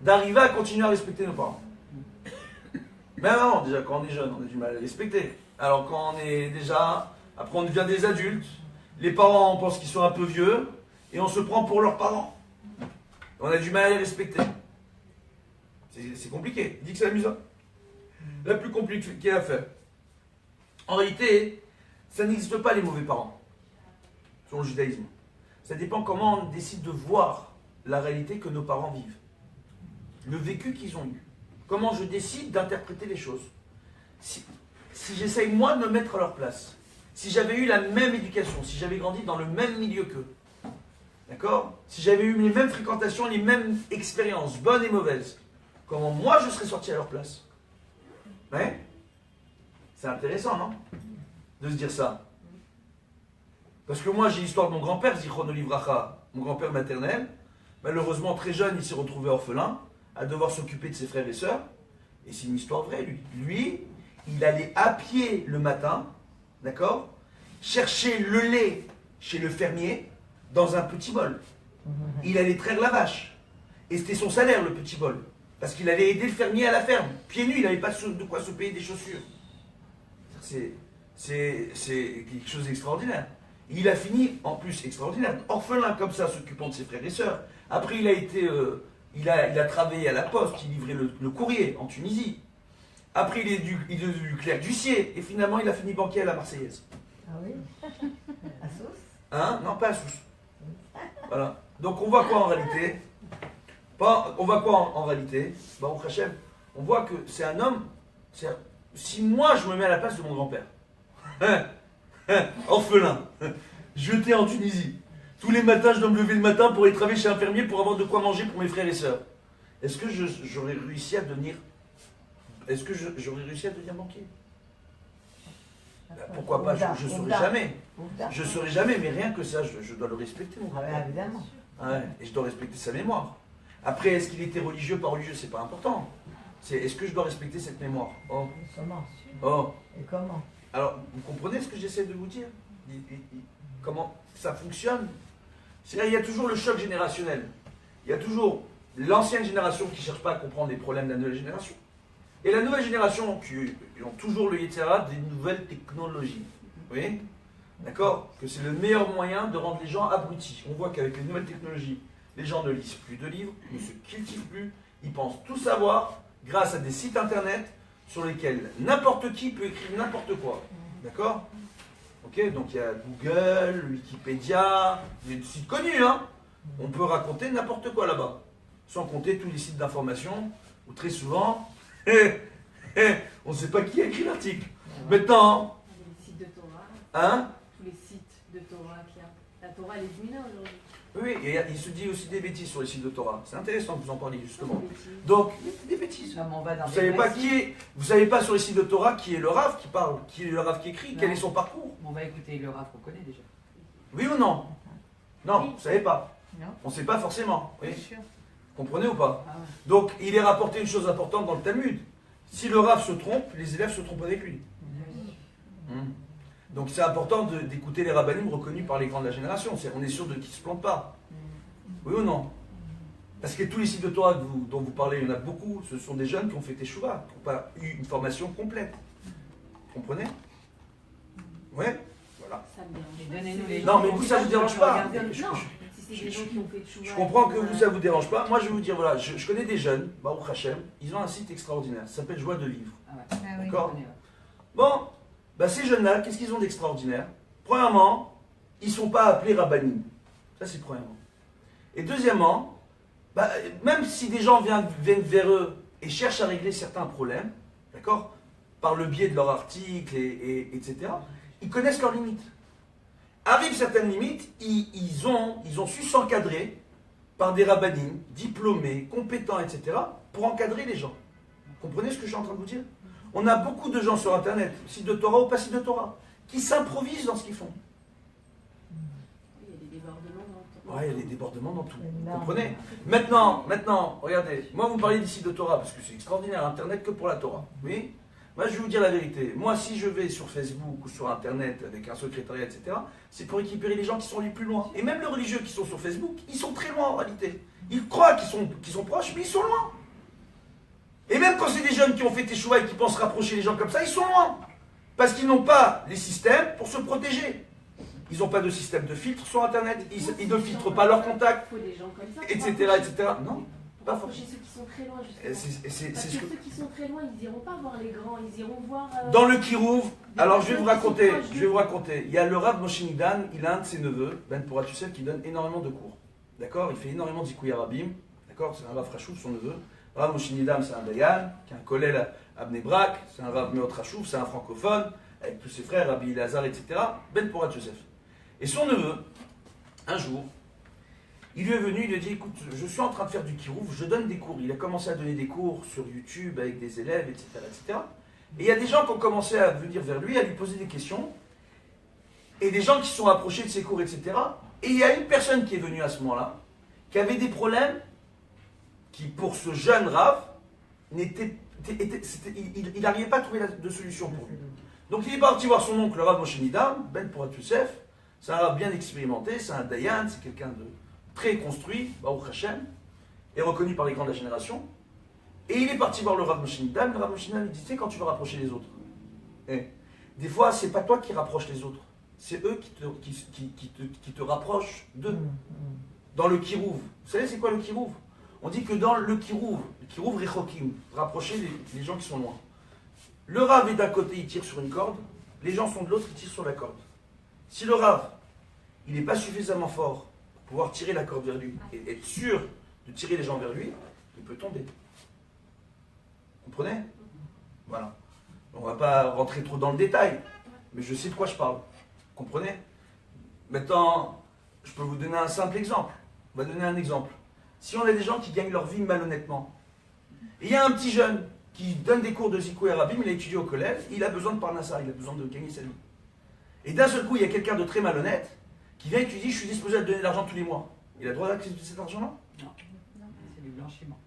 d'arriver à continuer à respecter nos parents. Même avant, déjà, quand on est jeune, on a du mal à les respecter. Alors quand on est déjà, après on devient des adultes, les parents on pense qu'ils sont un peu vieux, et on se prend pour leurs parents. On a du mal à les respecter. C'est compliqué. Il dit que c'est amusant. La plus compliquée à faire. En réalité, ça n'existe pas les mauvais parents, selon le judaïsme. Ça dépend comment on décide de voir la réalité que nos parents vivent. Le vécu qu'ils ont eu. Comment je décide d'interpréter les choses. Si j'essaye moi de me mettre à leur place, si j'avais eu la même éducation, si j'avais grandi dans le même milieu qu'eux, d'accord? Si j'avais eu les mêmes fréquentations, les mêmes expériences, bonnes et mauvaises, comment moi je serais sorti à leur place? Ouais? C'est intéressant, non? De se dire ça. Parce que moi j'ai l'histoire de mon grand-père, Zichrono Livracha, mon grand-père maternel. Malheureusement, très jeune, il s'est retrouvé orphelin, à devoir s'occuper de ses frères et sœurs. Et c'est une histoire vraie, lui. Lui, il allait à pied le matin, d'accord, chercher le lait chez le fermier dans un petit bol. Il allait traire la vache. Et c'était son salaire, le petit bol. Parce qu'il allait aider le fermier à la ferme. Pieds nus, il n'avait pas de quoi se payer des chaussures. C'est quelque chose d'extraordinaire. Il a fini, en plus, extraordinaire, orphelin comme ça, s'occupant de ses frères et sœurs. Après, il a été... il a travaillé à la poste, il livrait le courrier en Tunisie. Après, il est devenu clerc d'huissier. Et finalement, il a fini banquier à la Marseillaise. Ah oui? À Sousse? Hein? Non, pas à Sousse. Voilà. Donc, on voit quoi en réalité? On voit quoi en réalité? Baruch Hashem, on voit que c'est un homme... Si moi, je me mets à la place de mon grand-père, orphelin, jeté en Tunisie, tous les matins, je dois me lever le matin pour aller travailler chez un fermier pour avoir de quoi manger pour mes frères et sœurs. Est-ce que j'aurais réussi à devenir... Est-ce que j'aurais réussi à devenir banquier? Pourquoi pas? Je ne saurais jamais. Je ne saurais jamais, mais rien que ça, je dois le respecter, mon grand-père. Évidemment. Ouais, et je dois respecter sa mémoire. Après, est-ce qu'il était religieux, pas religieux, c'est pas important. Est-ce que je dois respecter cette mémoire? Oh. Comment? Oh. Et comment? Alors, vous comprenez ce que j'essaie de vous dire? Comment ça fonctionne? Il y a toujours le choc générationnel. Il y a toujours l'ancienne génération qui ne cherche pas à comprendre les problèmes de la nouvelle génération. Et la nouvelle génération qui ont toujours le Yetzirah des nouvelles technologies. Vous voyez? D'accord? Que c'est le meilleur moyen de rendre les gens abrutis. On voit qu'avec les nouvelles technologies, les gens ne lisent plus de livres, ne se cultivent plus, ils pensent tout savoir grâce à des sites internet sur lesquels n'importe qui peut écrire n'importe quoi. D'accord? Ok, donc il y a Google, Wikipédia, des sites connus, hein? On peut raconter n'importe quoi là-bas. Sans compter tous les sites d'information où très souvent, on ne sait pas qui a écrit l'article. Maintenant, Les sites de Torah, hein? tous les sites de Torah qu'il y a. La Torah, elle est diminue aujourd'hui. Oui, et il se dit aussi des bêtises sur les sites de Torah. C'est intéressant que vous en parliez justement. Des bêtises. Donc, des bêtises. Comme on va dans Vous des savez pas récits. vous savez pas sur les sites de Torah qui est le Rav qui parle, qui est le Rav qui écrit, quel est son parcours. On va écouter le Rav qu'on connaît déjà. Oui ou non? Non, Oui. vous savez pas. Non. On ne sait pas forcément. Oui. Bien sûr. Comprenez ou pas? Ah ouais. Donc, il est rapporté une chose importante dans le Talmud. Si le Rav se trompe, les élèves se trompent avec lui. Donc, c'est important d'écouter les rabbinim reconnus par les grands de la génération. On est sûr qu'ils ne se plantent pas. Oui ou non? Parce que tous les sites de Torah dont vous parlez, il y en a beaucoup, ce sont des jeunes qui ont fait Teshuvah, qui n'ont pas eu une formation complète. Vous comprenez? Ouais, voilà. Ça me dérange pas. Donnez-nous C'est les des Non, gens mais qui vous, ont ça fait vous dérange Tchouva, pas. regardez, Je- non, je- si c'est des gens qui ont fait Tchouva, Je comprends que qui ont, vous, ça ne vous dérange pas. Moi, je vais vous dire, voilà, je connais des jeunes, Baruch Hashem, ils ont un site extraordinaire, ça s'appelle Joie de Vivre. Ah ouais. Ah oui. D'accord? On connaît, ouais. Bon, bah ces jeunes-là, qu'est-ce qu'ils ont d'extraordinaire? Premièrement, ils ne sont pas appelés rabbinim. Ça, c'est premièrement. Et deuxièmement, bah, même si des gens viennent vers eux et cherchent à régler certains problèmes, d'accord, par le biais de leurs articles, etc., ils connaissent leurs limites. Arrivent certaines limites, ils ont su s'encadrer par des rabbinim, diplômés, compétents, etc., pour encadrer les gens. Vous comprenez ce que je suis en train de vous dire? On a beaucoup de gens sur Internet, site de Torah ou pas site de Torah, qui s'improvisent dans ce qu'ils font. il y a des débordements dans le Ouais, il y a des débordements dans tout. Vous Énorme. comprenez? Maintenant, regardez, moi vous parlez d'ici de Torah, parce que c'est extraordinaire, Internet que pour la Torah. Oui? Moi je vais vous dire la vérité. Moi si je vais sur Facebook ou sur Internet avec un secrétariat, etc., c'est pour récupérer les gens qui sont les plus loin. Et même les religieux qui sont sur Facebook, ils sont très loin en réalité. Ils croient qu'ils sont proches, mais ils sont loin. Et même quand c'est des jeunes qui ont fait Teshuvah et qui pensent rapprocher les gens comme ça, ils sont loin. Parce qu'ils n'ont pas les systèmes pour se protéger. Ils n'ont pas de système de filtre sur Internet, ils ne filtrent pas leurs contacts, Il faut des gens comme ça. etc. etc. Non, pas Rapprocher forcément. ceux qui sont très loin, justement. C'est Parce ce que que... ceux qui sont très loin, ils iront pas voir les grands, ils iront voir. Dans le Kirouv, alors je vais vous raconter, il y a le Rav Moshe Nidan, il a un de ses neveux, Ben Porat Youssef, qui donne énormément de cours. D'accord? Il fait énormément d'Ikoui Arabim, d'accord? C'est un Rav Rachouf, son neveu. Rav Moshe Nidan, c'est un Dayan, qui est un collègue à Bnei Brak, c'est un Rav Meot Rachouf, c'est un francophone, avec tous ses frères, Rabbi Elazar, etc. Ben Porat Youssef. Et son neveu, un jour, il lui est venu, il lui a dit, écoute, je suis en train de faire du Kirouv, je donne des cours. Il a commencé à donner des cours sur YouTube avec des élèves, etc. etc. Et il y a des gens qui ont commencé à venir vers lui, à lui poser des questions, et des gens qui se sont approchés de ses cours, etc. Et il y a une personne qui est venue à ce moment-là, qui avait des problèmes, qui pour ce jeune Rav, il n'arrivait pas à trouver de solution pour lui. Donc il est parti voir son oncle, le Rav Moshe Nidam, Ben Porat Youssef. C'est un Rav bien expérimenté, c'est un Dayan, c'est quelqu'un de très construit, Baruch Hashem, et reconnu par les grands de la génération. Et il est parti voir le Rav Moshe Nidam. Le Rav Moshe Nidam lui dit, tu sais, quand tu veux rapprocher les autres, des fois, c'est pas toi qui rapproches les autres, c'est eux qui te rapprochent d'eux. Dans le Kirouv, vous savez c'est quoi le Kirouv? On dit que dans le Kirouv Rechokim, rapprocher les gens qui sont loin. Le Rav est d'un côté, il tire sur une corde, les gens sont de l'autre, ils tirent sur la corde. Si le Rav, il n'est pas suffisamment fort pour pouvoir tirer la corde vers lui et être sûr de tirer les gens vers lui, il peut tomber. Vous comprenez? Voilà. On ne va pas rentrer trop dans le détail, mais je sais de quoi je parle. Vous comprenez? Maintenant, je peux vous donner un simple exemple. On va donner un exemple. Si on a des gens qui gagnent leur vie malhonnêtement, et il y a un petit jeune qui donne des cours de Zikoué Arabim, il a étudié au collège, il a besoin de Parnassa, il a besoin de gagner sa vie. Et d'un seul coup, il y a quelqu'un de très malhonnête qui vient et qui lui dit, je suis disposé à te donner de l'argent tous les mois. Il a le droit d'accepter cet argent-là? Non, c'est du blanchiment.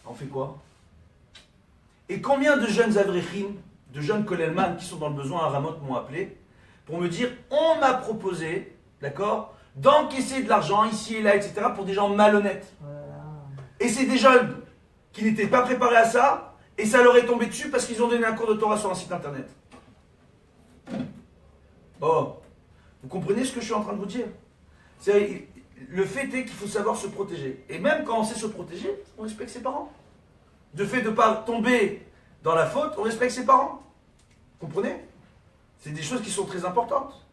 On fait quoi? Et combien de jeunes Avrechim, de jeunes Kolelman qui sont dans le besoin à Ramoth m'ont appelé pour me dire, on m'a proposé, d'accord, d'encaisser de l'argent ici et là, etc., pour des gens malhonnêtes. Voilà. Et c'est des jeunes qui n'étaient pas préparés à ça, et ça leur est tombé dessus parce qu'ils ont donné un cours de Torah sur un site internet. Oh, vous comprenez ce que je suis en train de vous dire? Le fait est qu'il faut savoir se protéger. Et même quand on sait se protéger, on respecte ses parents. De fait de ne pas tomber dans la faute, on respecte ses parents. Vous comprenez? C'est des choses qui sont très importantes.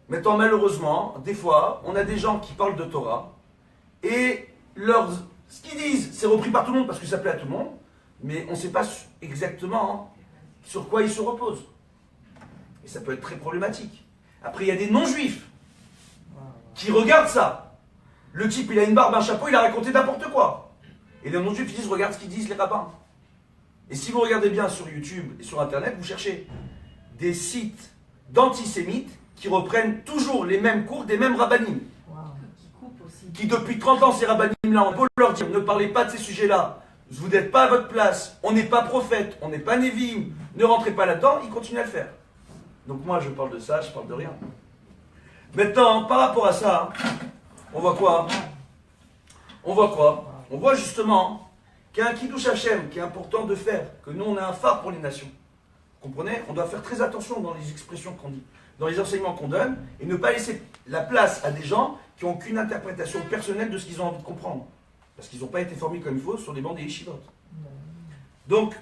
Maintenant, malheureusement, des fois, on a des gens qui parlent de Torah, et ce qu'ils disent, c'est repris par tout le monde parce que ça plaît à tout le monde, mais on ne sait pas exactement sur quoi ils se reposent. Et ça peut être très problématique. Après, il y a des non-juifs qui regardent ça. Le type, il a une barbe, un chapeau, il a raconté n'importe quoi. Et les non-juifs, ils disent, regarde ce qu'ils disent les rabbins. Et si vous regardez bien sur YouTube et sur Internet, vous cherchez des sites d'antisémites qui reprennent toujours les mêmes cours des mêmes rabbinim. Qui coupent aussi. Qui depuis 30 ans, ces rabbinim-là, on peut leur dire, ne parlez pas de ces sujets-là, vous n'êtes pas à votre place, on n'est pas prophète, on n'est pas névim, ne rentrez pas là-dedans, ils continuent à le faire. Donc moi, je parle de ça, je parle de rien. Maintenant, par rapport à ça, on voit quoi? On voit justement qu'il y a un Kiddush Hashem qui est important de faire, que nous, on a un phare pour les nations. Vous comprenez? On doit faire très attention dans les expressions qu'on dit, dans les enseignements qu'on donne, et ne pas laisser la place à des gens qui n'ont qu'une interprétation personnelle de ce qu'ils ont envie de comprendre. Parce qu'ils n'ont pas été formés comme il faut sur les bancs des yeshivot. Donc,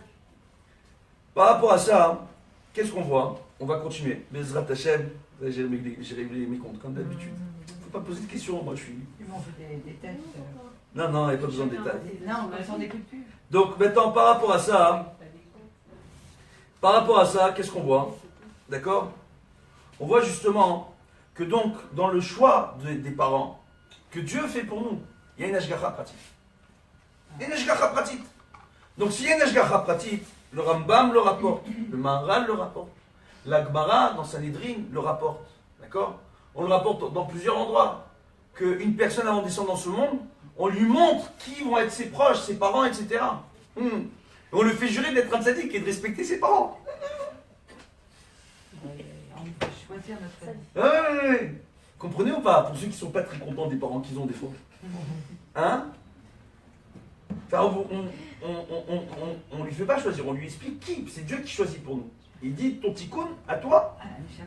par rapport à ça, qu'est-ce qu'on voit? On va continuer. Bezrat Hashem, j'ai réglé mes comptes comme d'habitude. Il ne faut pas poser de questions, moi je suis... Ils m'ont fait des tests. Non, il n'y a pas besoin de détails. Non, mais on n'écoute plus. Donc maintenant, par rapport à ça, qu'est-ce qu'on voit? D'accord? On voit justement que donc, dans le choix des parents, que Dieu fait pour nous, il y a une ashgacha pratique. Il y a une ashgacha pratique. Donc s'il y a une ashgacha pratique, le Rambam le rapporte, le Maharal le rapporte, la Gemara dans Sanhedrin le rapporte. D'accord? On le rapporte dans plusieurs endroits. Qu'une personne avant de descendre dans ce monde, on lui montre qui vont être ses proches, ses parents, etc. Et on le fait jurer d'être un tzaddik et de respecter ses parents. On peut choisir notre famille. Ouais. Comprenez ou pas? Pour ceux qui ne sont pas très contents des parents qu'ils ont des fois. Hein? Enfin, on lui fait pas choisir, on lui explique qui. C'est Dieu qui choisit pour nous. Il dit ton tikkun à toi.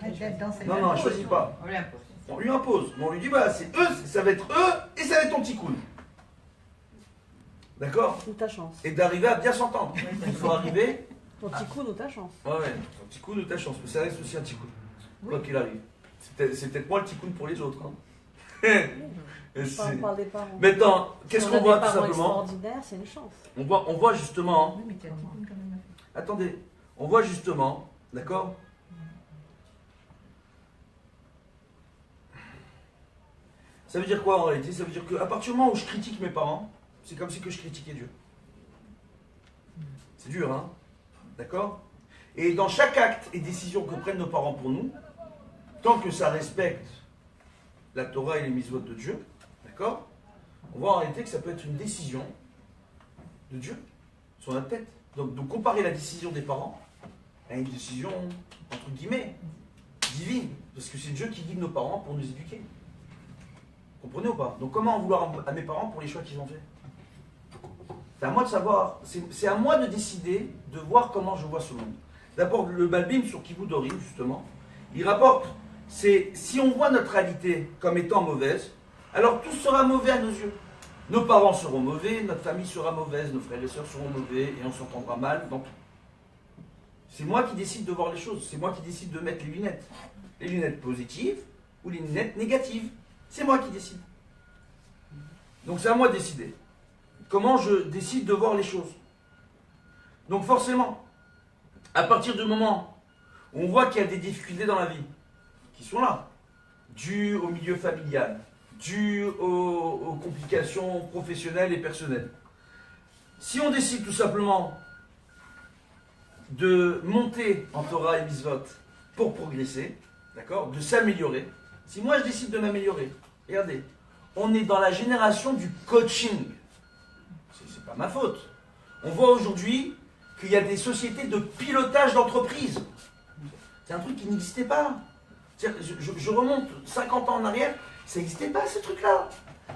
D'être dans cette Non, non, elle ne choisit pas. On lui impose. On lui impose. Mais on lui dit voilà, c'est eux, ça va être eux et ça va être ton tikkun. D'accord? Ou ta chance. Et d'arriver à bien s'entendre. Il faut arriver. Ton petit coup ou ta chance. Ouais, ton tikkun ou ta chance. Mais ça reste aussi un tikkun. Quoi qu'il arrive. C'est peut-être moi le tikkun pour les autres. Hein. On parle des parents. Maintenant, qu'est-ce Si qu'on on a voit des tout parents simplement? extraordinaires, c'est une chance. On voit justement. Oui, mais tu as dit quand même. Attendez, on voit justement, d'accord? Ça veut dire quoi en réalité? Ça veut dire qu'à partir du moment où je critique mes parents, c'est comme si que je critiquais Dieu. C'est dur, hein? D'accord? Et dans chaque acte et décision que prennent nos parents pour nous, tant que ça respecte la Torah et les mitzvot de Dieu, d'accord? On voit en réalité que ça peut être une décision de Dieu sur notre tête. Donc comparer la décision des parents à une décision, entre guillemets, divine. Parce que c'est Dieu qui guide nos parents pour nous éduquer. Comprenez ou pas? Donc comment en vouloir à mes parents pour les choix qu'ils ont fait? C'est à moi de savoir, c'est à moi de décider, de voir comment je vois ce monde. D'abord, le Balbim sur Kibbout Dorim, justement, il rapporte, c'est si on voit notre réalité comme étant mauvaise, alors tout sera mauvais à nos yeux. Nos parents seront mauvais, notre famille sera mauvaise, nos frères et sœurs seront mauvais, et on s'entendra mal dans tout. C'est moi qui décide de voir les choses, c'est moi qui décide de mettre les lunettes. Les lunettes positives ou les lunettes négatives. C'est moi qui décide. Donc c'est à moi de décider. Comment je décide de voir les choses. Donc forcément, à partir du moment où on voit qu'il y a des difficultés dans la vie, qui sont là, dues au milieu familial, dues aux complications professionnelles et personnelles, si on décide tout simplement de monter en Torah et Mitzvot pour progresser, d'accord, de s'améliorer, si moi je décide de m'améliorer, regardez, on est dans la génération du coaching. C'est pas ma faute. On voit aujourd'hui qu'il y a des sociétés de pilotage d'entreprise. C'est un truc qui n'existait pas. Je remonte 50 ans en arrière, ça n'existait pas ce truc-là.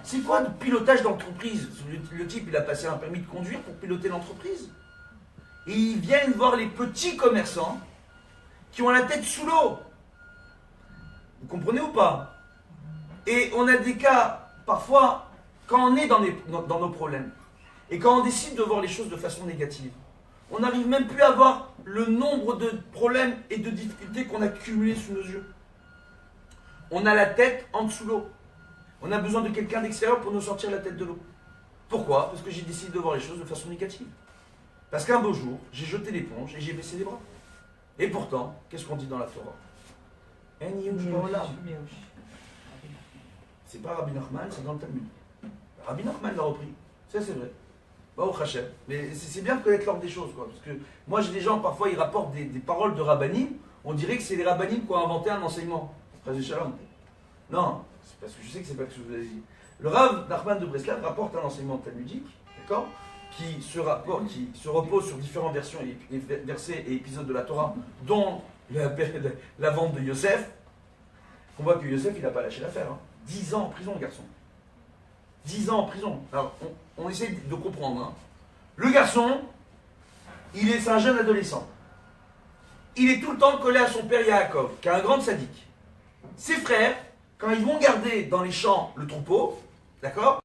C'est quoi de pilotage d'entreprise? Le type, il a passé un permis de conduire pour piloter l'entreprise. Et ils viennent voir les petits commerçants qui ont la tête sous l'eau. Vous comprenez ou pas? Et on a des cas, parfois, quand on est dans nos problèmes, et quand on décide de voir les choses de façon négative, on n'arrive même plus à voir le nombre de problèmes et de difficultés qu'on a cumulés sous nos yeux. On a la tête en dessous de l'eau. On a besoin de quelqu'un d'extérieur pour nous sortir la tête de l'eau. Pourquoi? Parce que j'ai décidé de voir les choses de façon négative. Parce qu'un beau jour, j'ai jeté l'éponge et j'ai baissé les bras. Et pourtant, qu'est-ce qu'on dit dans la Torah? C'est pas Rabbi Nachman, c'est dans le Talmud. Rabbi Nachman l'a repris. Ça, c'est vrai. Bah, au Hachem. Mais c'est bien de connaître l'ordre des choses, quoi. Parce que moi, j'ai des gens, parfois, ils rapportent des paroles de rabbinim. On dirait que c'est les rabbinim qui ont inventé un enseignement. Frère Shalom. Non, c'est parce que je sais que c'est pas ce que vous avez dit. Le Rav Nachman de Breslav rapporte un enseignement talmudique, d'accord, qui se repose sur différentes versions et versets et épisodes de la Torah, dont la vente de Yosef. On voit que Yosef, il n'a pas lâché l'affaire. Hein. 10 ans en prison, le garçon. 10 ans en prison. Alors, on essaie de comprendre. Hein. Le garçon, c'est un jeune adolescent. Il est tout le temps collé à son père Yaakov, qui est un grand sadique. Ses frères, quand ils vont garder dans les champs le troupeau, d'accord,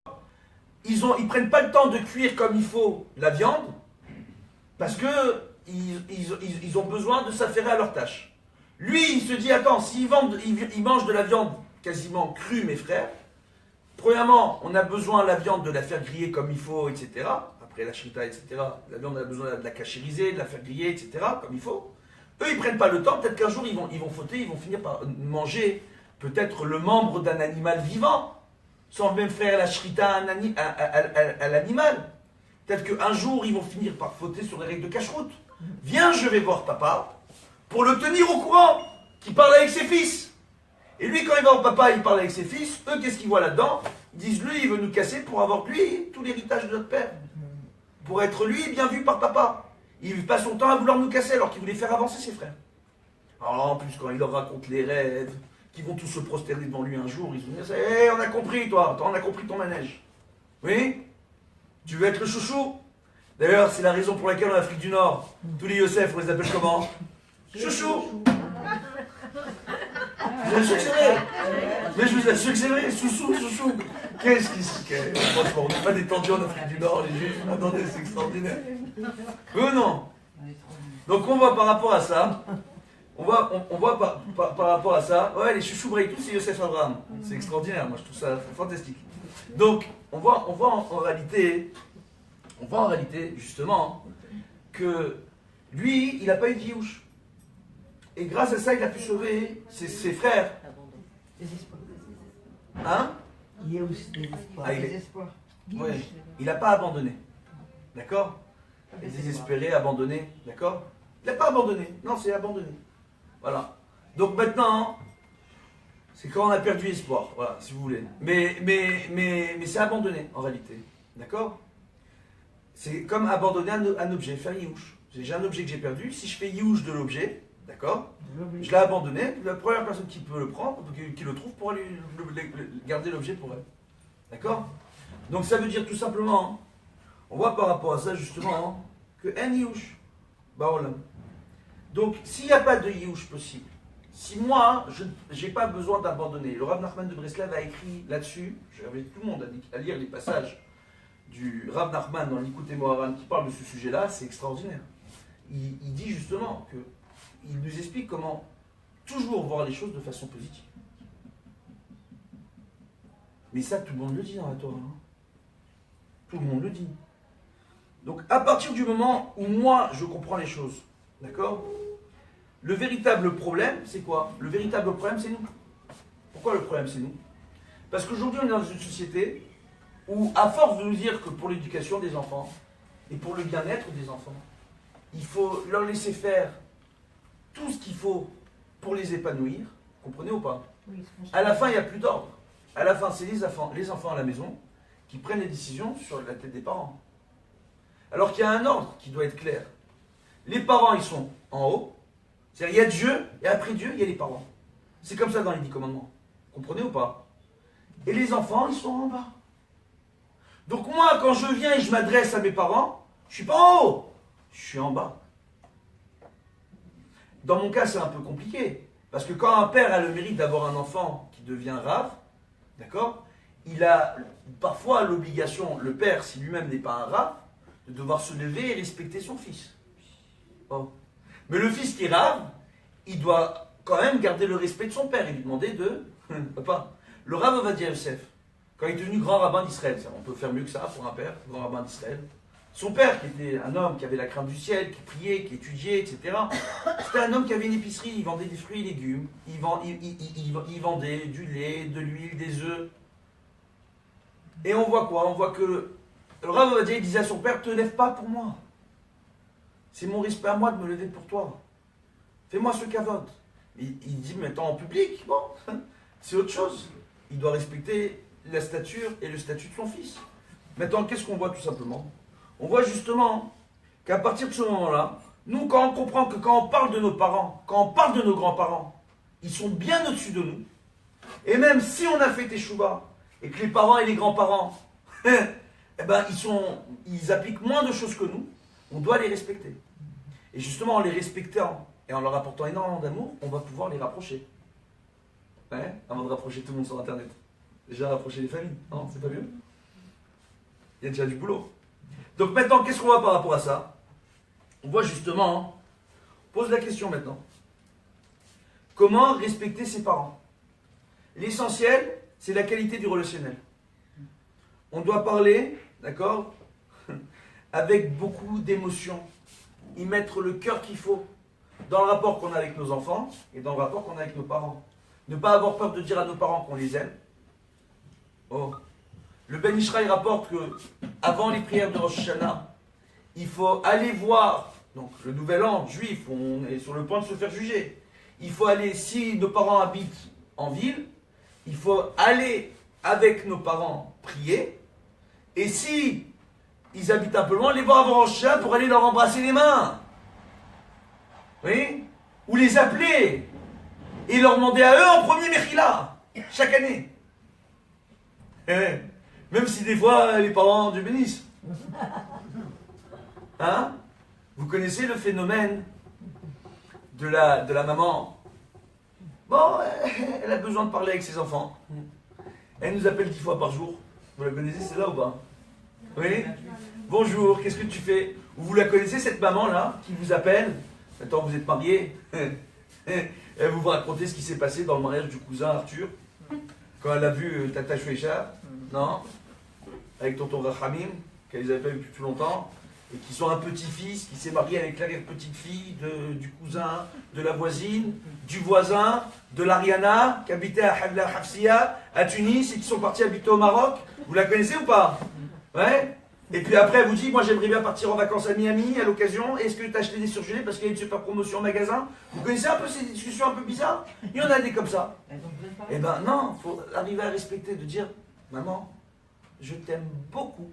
ils prennent pas le temps de cuire comme il faut la viande, parce que ils ont besoin de s'affairer à leur tâche. Lui, il se dit, attends, s'ils mangent de la viande quasiment crue, mes frères, premièrement, on a besoin la viande de la faire griller comme il faut, etc. Après la shrita, etc. La viande, on a besoin de la cachériser, de la faire griller, etc. comme il faut. Eux, ils prennent pas le temps. Peut-être qu'un jour, ils vont fauter, ils vont finir par manger peut-être le membre d'un animal vivant, sans même faire la shrita à l'animal. Peut-être qu'un jour, ils vont finir par fauter sur les règles de cacheroute. Viens, je vais voir papa, pour le tenir au courant, qui parle avec ses fils. Et lui, quand il va au papa, il parle avec ses fils. Eux, qu'est-ce qu'ils voient là-dedans? Ils disent, lui, il veut nous casser pour avoir, lui, tout l'héritage de notre père. Pour être, lui, bien vu par papa. Il passe son temps à vouloir nous casser alors qu'il voulait faire avancer ses frères. Alors, en plus, quand il leur raconte les rêves, qu'ils vont tous se prosterner devant lui un jour, ils vont dire, hey, on a compris, toi, on a compris ton manège. Oui? Tu veux être le chouchou? D'ailleurs, c'est la raison pour laquelle en Afrique du Nord, tous les Yosef, on les appelle comment? Chouchou. Je vous assure que c'est vrai. Mais je vous assure que c'est vrai. Chouchou. Qu'est-ce qui se... Franchement, on n'est pas détendu en Afrique du Nord, les Juifs. Attendez, c'est extraordinaire. Oui ou non? Donc on voit par rapport à ça, on voit par rapport à ça, ouais, les chouchous Breitou, c'est Yosef Abraham. C'est extraordinaire, moi je trouve ça fantastique. Donc on voit en réalité, justement, que lui, il n'a pas eu de Yiyouch. Et grâce à ça, il a pu sauver ses frères. Désespoir. Hein? Il y a aussi désespoir. Désespoir. Oui, il n'a pas abandonné. D'accord? Désespéré, abandonné. D'accord? Il n'a pas abandonné. Non, c'est abandonné. Voilà. Donc maintenant, c'est quand on a perdu espoir. Voilà, si vous voulez. Mais c'est abandonné, en réalité. D'accord? C'est comme abandonner un objet, faire Yiyouch. J'ai un objet que j'ai perdu. Si je fais Yiyouch de l'objet, d'accord? Je l'ai abandonné. La première personne qui peut le prendre, qui le trouve, pourra garder l'objet pour elle. D'accord? Donc ça veut dire tout simplement, on voit par rapport à ça justement, que un Yiyouch, Baolam. Donc s'il n'y a pas de Yiyouch possible, si moi, je n'ai pas besoin d'abandonner, le Rav Nachman de Breslav a écrit là-dessus, j'invite tout le monde à lire les passages du Rav Nachman dans l'Ikouté Moharan qui parle de ce sujet-là, c'est extraordinaire. Il dit justement que il nous explique comment toujours voir les choses de façon positive. Mais ça, tout le monde le dit dans la Torah. Hein. Tout le monde le dit. Donc, à partir du moment où moi, je comprends les choses, d'accord? Le véritable problème, c'est quoi? Le véritable problème, c'est nous. Pourquoi le problème, c'est nous? Parce qu'aujourd'hui, on est dans une société où, à force de nous dire que pour l'éducation des enfants et pour le bien-être des enfants, il faut leur laisser faire tout ce qu'il faut pour les épanouir, comprenez ou pas? Oui, à la fin, il n'y a plus d'ordre. À la fin, c'est les enfants à la maison qui prennent les décisions sur la tête des parents. Alors qu'il y a un ordre qui doit être clair. Les parents, ils sont en haut. C'est-à-dire, il y a Dieu, et après Dieu, il y a les parents. C'est comme ça dans les 10 commandements. Comprenez ou pas? Et les enfants, ils sont en bas. Donc moi, quand je viens et je m'adresse à mes parents, je ne suis pas en haut, je suis en bas. Dans mon cas, c'est un peu compliqué. Parce que quand un père a le mérite d'avoir un enfant qui devient rave, d'accord, il a parfois l'obligation, le père, si lui-même n'est pas un rave, de devoir se lever et respecter son fils. Bon. Mais le fils qui est rave, il doit quand même garder le respect de son père et lui demander de... Papa, le Rav Ovadia Yosef, quand il est devenu grand rabbin d'Israël, on peut faire mieux que ça pour un père, grand rabbin d'Israël. Son père, qui était un homme qui avait la crainte du ciel, qui priait, qui étudiait, etc. C'était un homme qui avait une épicerie, il vendait des fruits et légumes, il vendait du lait, de l'huile, des œufs. Et on voit quoi? On voit que le Rav Ovadia disait à son père, te lève pas pour moi. C'est mon respect à moi de me lever pour toi. Fais-moi ce cavote. Il dit, mais tant en public, bon, c'est autre chose. Il doit respecter la stature et le statut de son fils. Maintenant, qu'est-ce qu'on voit tout simplement? On voit justement qu'à partir de ce moment-là, nous, quand on comprend que quand on parle de nos parents, quand on parle de nos grands-parents, ils sont bien au-dessus de nous, et même si on a fait Teshuvah, et que les parents et les grands-parents, eh ben, ils appliquent moins de choses que nous, on doit les respecter. Et justement, en les respectant et en leur apportant énormément d'amour, on va pouvoir les rapprocher. Ouais, avant de rapprocher tout le monde sur Internet. Déjà rapprocher les familles, non, c'est pas mieux? Il y a déjà du boulot. Donc maintenant, qu'est-ce qu'on voit par rapport à ça? On voit justement, on pose la question maintenant. Comment respecter ses parents? L'essentiel, c'est la qualité du relationnel. On doit parler, d'accord, avec beaucoup d'émotion, y mettre le cœur qu'il faut dans le rapport qu'on a avec nos enfants et dans le rapport qu'on a avec nos parents. Ne pas avoir peur de dire à nos parents qu'on les aime. Oh. Le Ben Ishraï rapporte que avant les prières de Rosh Hashanah, il faut aller voir, donc le nouvel an juif, on est sur le point de se faire juger. Il faut aller, si nos parents habitent en ville, il faut aller avec nos parents prier, et si ils habitent un peu loin, les voir avant Rosh Hashanah pour aller leur embrasser les mains. Oui? Ou les appeler, et leur demander à eux en premier Mechila, chaque année. Même si des fois les parents Dieu bénisse. Hein? Vous connaissez le phénomène de la maman. Bon, elle a besoin de parler avec ses enfants. Elle nous appelle 10 fois par jour. Vous la connaissez, c'est là ou pas? Oui. Bonjour, qu'est-ce que tu fais? Vous la connaissez, cette maman-là, qui vous appelle? Maintenant, vous êtes mariés. Elle vous raconter ce qui s'est passé dans le mariage du cousin Arthur. Quand elle a vu Tata Chouécha, non? Avec tonton Rachamim, qu'elles avaient pas vu depuis longtemps. Et qui sont un petit-fils qui s'est marié avec l'arrière-petite-fille du cousin, de la voisine, du voisin, de l'Ariana, qui habitait à Hagla Hafsia, à Tunis, et qui sont partis habiter au Maroc. Vous la connaissez ou pas? Ouais. Et puis après, elle vous dit, moi j'aimerais bien partir en vacances à Miami à l'occasion. Est-ce que tu as acheté des surgelés parce qu'il y a une super promotion au magasin? Vous connaissez un peu ces discussions un peu bizarres? Il y en a des comme ça. Eh ben non, il faut arriver à respecter, de dire, maman, je t'aime beaucoup.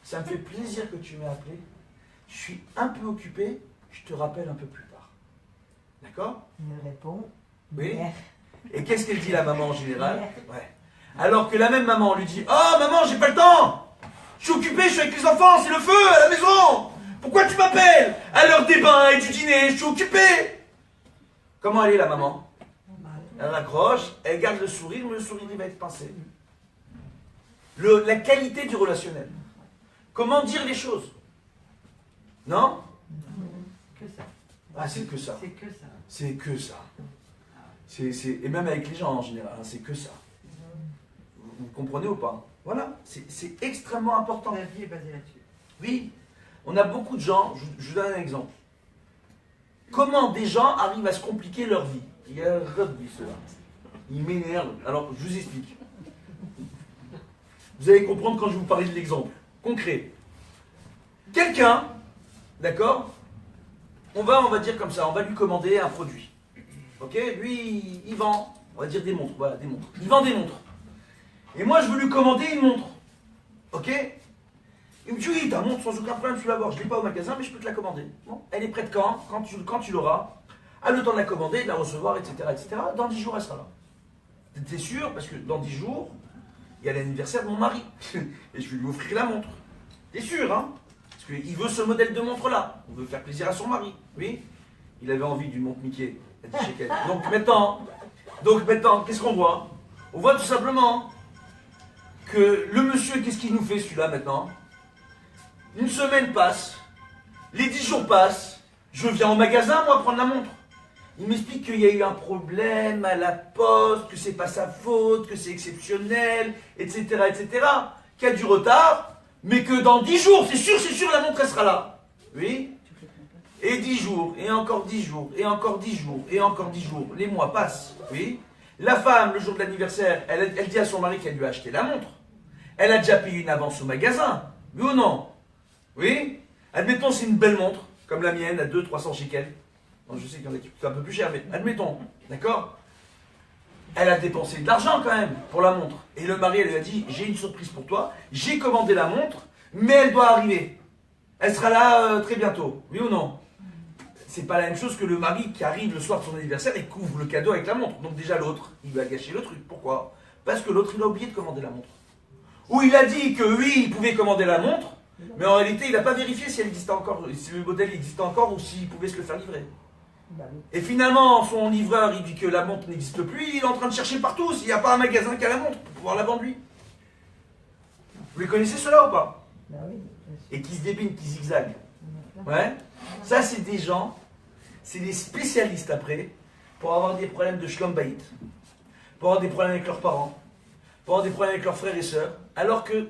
Ça me fait plaisir que tu m'aies appelé. Je suis un peu occupé, je te rappelle un peu plus tard. D'accord? Il répond. Oui. Mère. Et qu'est-ce qu'elle dit la maman en général? Ouais. Alors que la même maman lui dit, oh maman, j'ai pas le temps! Je suis occupé, je suis avec les enfants, c'est le feu à la maison! Pourquoi tu m'appelles? À l'heure des bains et du dîner, je suis occupé! Comment elle est la maman? Elle raccroche, elle garde le sourire, mais le sourire il va être pincé. La qualité du relationnel. Comment dire les choses? Non? Que ça. Ah, c'est que ça. C'est que ça. C'est que ça. Et même avec les gens en général, hein, c'est que ça. Vous comprenez ou pas? Voilà, c'est extrêmement important. La vie est basée là-dessus. Oui, on a beaucoup de gens, je vous donne un exemple. Comment des gens arrivent à se compliquer leur vie? Il y a un rugby, cela. Il m'énerve. Alors, je vous explique. Vous allez comprendre quand je vais vous parler de l'exemple. Concret. Quelqu'un, d'accord, on va dire comme ça, on va lui commander un produit. Ok? Lui, il vend, on va dire des montres. Voilà, des montres. Il vend des montres. Et moi, je veux lui commander une montre. Ok? Il me dit, oui, ta montre, sans aucun problème, tu vas voir. Je ne l'ai pas au magasin, mais je peux te la commander. Bon, elle est prête quand tu l'auras. À le temps de la commander, de la recevoir, etc., etc. Dans 10 jours, elle sera là. T'es sûr? Parce que dans 10 jours, il y a l'anniversaire de mon mari. Et je vais lui offrir la montre. T'es sûr, hein? Parce qu'il veut ce modèle de montre-là. On veut faire plaisir à son mari. Oui? Il avait envie d'une montre Mickey. Elle dit chez elle. Donc maintenant, qu'est-ce qu'on voit? On voit tout simplement que le monsieur, qu'est-ce qu'il nous fait celui-là maintenant? Une semaine passe, les 10 jours passent, je viens au magasin, moi, prendre la montre. Il m'explique qu'il y a eu un problème à la poste, que c'est pas sa faute, que c'est exceptionnel, etc., etc., qu'il y a du retard, mais que dans 10 jours, c'est sûr, la montre, elle sera là. Oui? Et 10 jours, et encore 10 jours, et encore 10 jours, et encore 10 jours. Les mois passent, oui? La femme, le jour de l'anniversaire, elle dit à son mari qu'elle lui a acheté la montre. Elle a déjà payé une avance au magasin, oui ou non? Oui? Admettons, c'est une belle montre, comme la mienne, à 200-300 shekels. Bon, je sais qu'il y en a qui coûtent un peu plus cher, mais admettons, d'accord? Elle a dépensé de l'argent quand même pour la montre. Et le mari, elle lui a dit, j'ai une surprise pour toi, j'ai commandé la montre, mais elle doit arriver. Elle sera là très bientôt, oui ou non? C'est pas la même chose que le mari qui arrive le soir de son anniversaire et couvre le cadeau avec la montre. Donc déjà l'autre, il lui a gâché le truc. Pourquoi? Parce que l'autre, il a oublié de commander la montre. Ou il a dit que oui, il pouvait commander la montre, mais en réalité, il n'a pas vérifié si elle existait encore, si le modèle existait encore ou s'il pouvait se le faire livrer. Et finalement, son livreur, il dit que la montre n'existe plus, il est en train de chercher partout s'il n'y a pas un magasin qui a la montre pour pouvoir la vendre lui. Vous les connaissez ceux-là ou pas? Et qui se débinent, qui zigzaguent. Ouais. Ça, c'est des gens, c'est des spécialistes après, pour avoir des problèmes de shlom bayit, pour avoir des problèmes avec leurs parents, pour avoir des problèmes avec leurs frères et sœurs, alors que,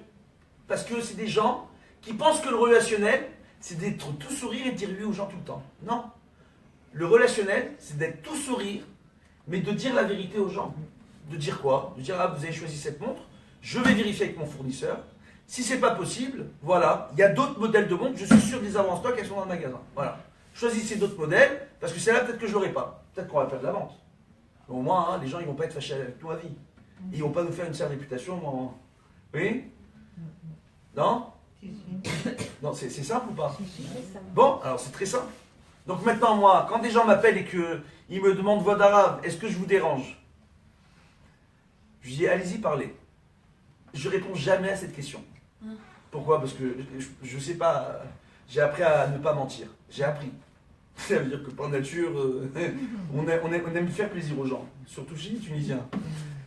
parce que c'est des gens qui pensent que le relationnel, c'est d'être tout sourire et de dire oui aux gens tout le temps. Non. Le relationnel, c'est d'être tout sourire, mais de dire la vérité aux gens. De dire quoi? De dire, ah, vous avez choisi cette montre, je vais vérifier avec mon fournisseur. Si c'est pas possible, voilà, il y a d'autres modèles de montres, je suis sûr des avant en stock, elles sont dans le magasin. Voilà. Choisissez d'autres modèles, parce que celle-là, peut-être que je l'aurai pas. Peut-être qu'on va faire de la vente. Au moins, hein, les gens, ils vont pas être fâchés avec toi à vie. Ils vont pas nous faire une sale réputation. Moi. Oui? Non? Non, c'est simple ou pas? Bon, alors c'est très simple. Donc maintenant, moi, quand des gens m'appellent et qu'ils me demandent voix d'arabe, est-ce que je vous dérange? Je dis, allez-y, parlez. Je réponds jamais à cette question. Pourquoi? Parce que je sais pas, j'ai appris à ne pas mentir. J'ai appris. Ça veut dire que par nature, on aime faire plaisir aux gens, surtout chez les Tunisiens.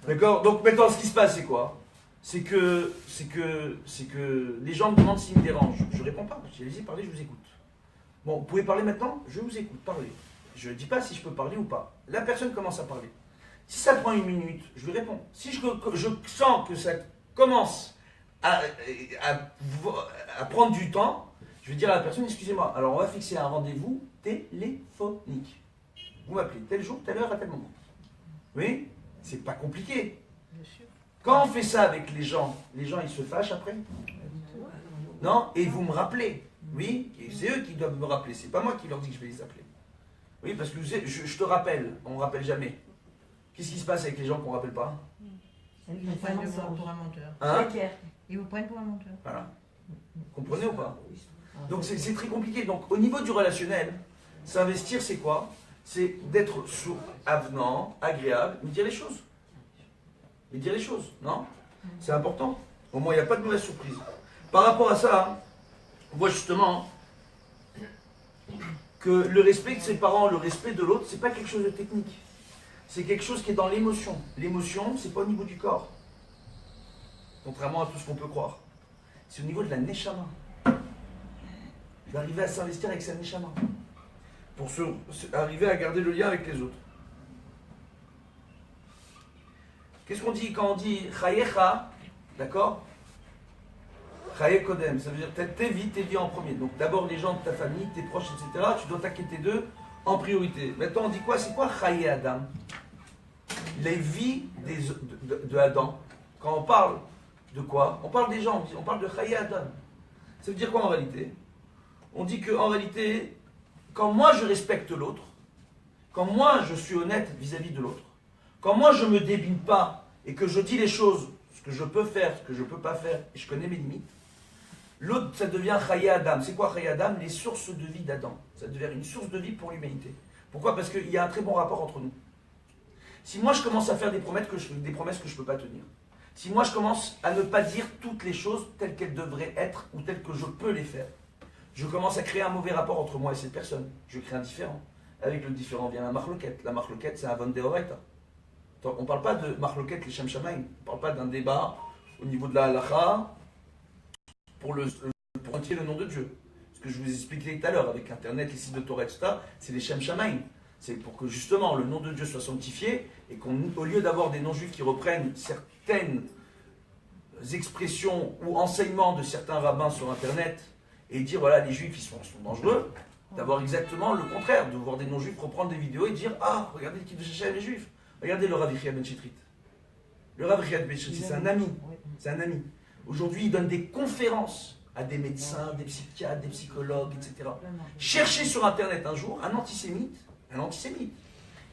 D'accord? Donc maintenant, ce qui se passe, c'est quoi? C'est que les gens me demandent s'ils me dérangent. Je réponds pas. Je dis, allez-y, parlez, je vous écoute. Bon, vous pouvez parler maintenant? Je vous écoute, parlez. Je ne dis pas si je peux parler ou pas. La personne commence à parler. Si ça prend 1 minute, je lui réponds. Si je sens que ça commence à prendre du temps, je vais dire à la personne, excusez-moi, alors on va fixer un rendez-vous téléphonique. Vous m'appelez tel jour, telle heure, à tel moment. Oui? C'est pas compliqué. Quand on fait ça avec les gens ils se fâchent après. Non? Et vous me rappelez. Oui? Et c'est eux qui doivent me rappeler. C'est pas moi qui leur dis que je vais les appeler. Oui, parce que je te rappelle. On ne rappelle jamais. Qu'est-ce qui se passe avec les gens qu'on ne rappelle pas? Ils vous prennent pour un menteur. Hein? Ils vous prennent pour un menteur. Voilà. Comprenez ou pas? Donc c'est très compliqué. Donc au niveau du relationnel, s'investir c'est quoi? C'est d'être avenant, agréable, mais dire les choses. Mais dire les choses, non? C'est important. Au moins il n'y a pas de mauvaise surprise. Par rapport à ça, on voit justement que le respect de ses parents, le respect de l'autre, c'est pas quelque chose de technique. C'est quelque chose qui est dans l'émotion. L'émotion, c'est pas au niveau du corps. Contrairement à tout ce qu'on peut croire. C'est au niveau de la neshama. D'arriver à s'investir avec sa neshama. Pour arriver à garder le lien avec les autres. Qu'est-ce qu'on dit quand on dit chayecha? D'accord? Chaye kodem, ça veut dire tes vies en premier. Donc d'abord les gens de ta famille, tes proches, etc. Tu dois t'inquiéter d'eux en priorité. Maintenant on dit quoi? C'est quoi chaye Adam? Les vies de Adam. Quand on parle de quoi? On parle des gens, on parle de chaye Adam. Ça veut dire quoi en réalité? On dit qu'en réalité, quand moi je respecte l'autre, quand moi je suis honnête vis-à-vis de l'autre, quand moi je ne me débine pas et que je dis les choses, ce que je peux faire, ce que je ne peux pas faire, et je connais mes limites, l'autre ça devient Chaye Adam. C'est quoi Chaye Adam? Les sources de vie d'Adam. Ça devient une source de vie pour l'humanité. Pourquoi? Parce qu'il y a un très bon rapport entre nous. Si moi je commence à faire des promesses que je ne peux pas tenir, si moi je commence à ne pas dire toutes les choses telles qu'elles devraient être ou telles que je peux les faire, je commence à créer un mauvais rapport entre moi et cette personne. Je crée un différent. Avec le différent vient la marloquette. La marloquette, c'est un von deoraita. On ne parle pas de marloquette les shem shamaim. On ne parle pas d'un débat au niveau de la halacha pour entier le nom de Dieu. Ce que je vous expliquais tout à l'heure avec Internet, les sites de Torah, etc., c'est les shem shamaim. C'est pour que justement le nom de Dieu soit sanctifié et qu'au lieu d'avoir des non-juifs qui reprennent certaines expressions ou enseignements de certains rabbins sur Internet et dire voilà les juifs ils sont dangereux, d'avoir exactement le contraire, de voir des non-juifs reprendre des vidéos et dire ah regardez qui cherchait les juifs, regardez le Rav Yechiel Ben Chitrit. Le Rav Yechiel Ben Chitrit c'est un ami, c'est un ami. Aujourd'hui il donne des conférences à des médecins, des psychiatres, des psychologues, etc. Cherchez sur Internet un jour un antisémite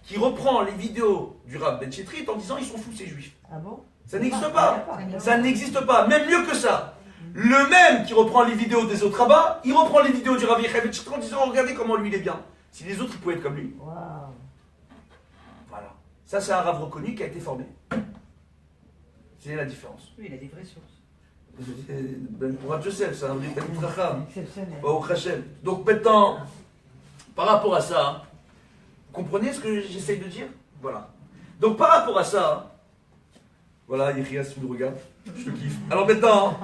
qui reprend les vidéos du Rav Ben Chitrit en disant ils sont fous ces juifs. Ah bon? Ça n'existe pas. Ça n'existe pas. Même mieux que ça. Le même qui reprend les vidéos des autres rabbins, il reprend les vidéos du Rav Yechiel Ben Chitrit en disant regardez comment lui il est bien. Si les autres ils pouvaient être comme lui. Wow. Voilà. Ça c'est un Rav reconnu qui a été formé. C'est la différence. Oui, il a des vraies sources. Ben pour Joseph, c'est un vrai Talmid Chacham. Exceptionnel. Au Hachem. Donc maintenant, par rapport à ça, vous comprenez ce que j'essaye de dire? Voilà. Donc par rapport à ça, voilà, Yerias, tu me regardes, je te kiffe. Alors maintenant,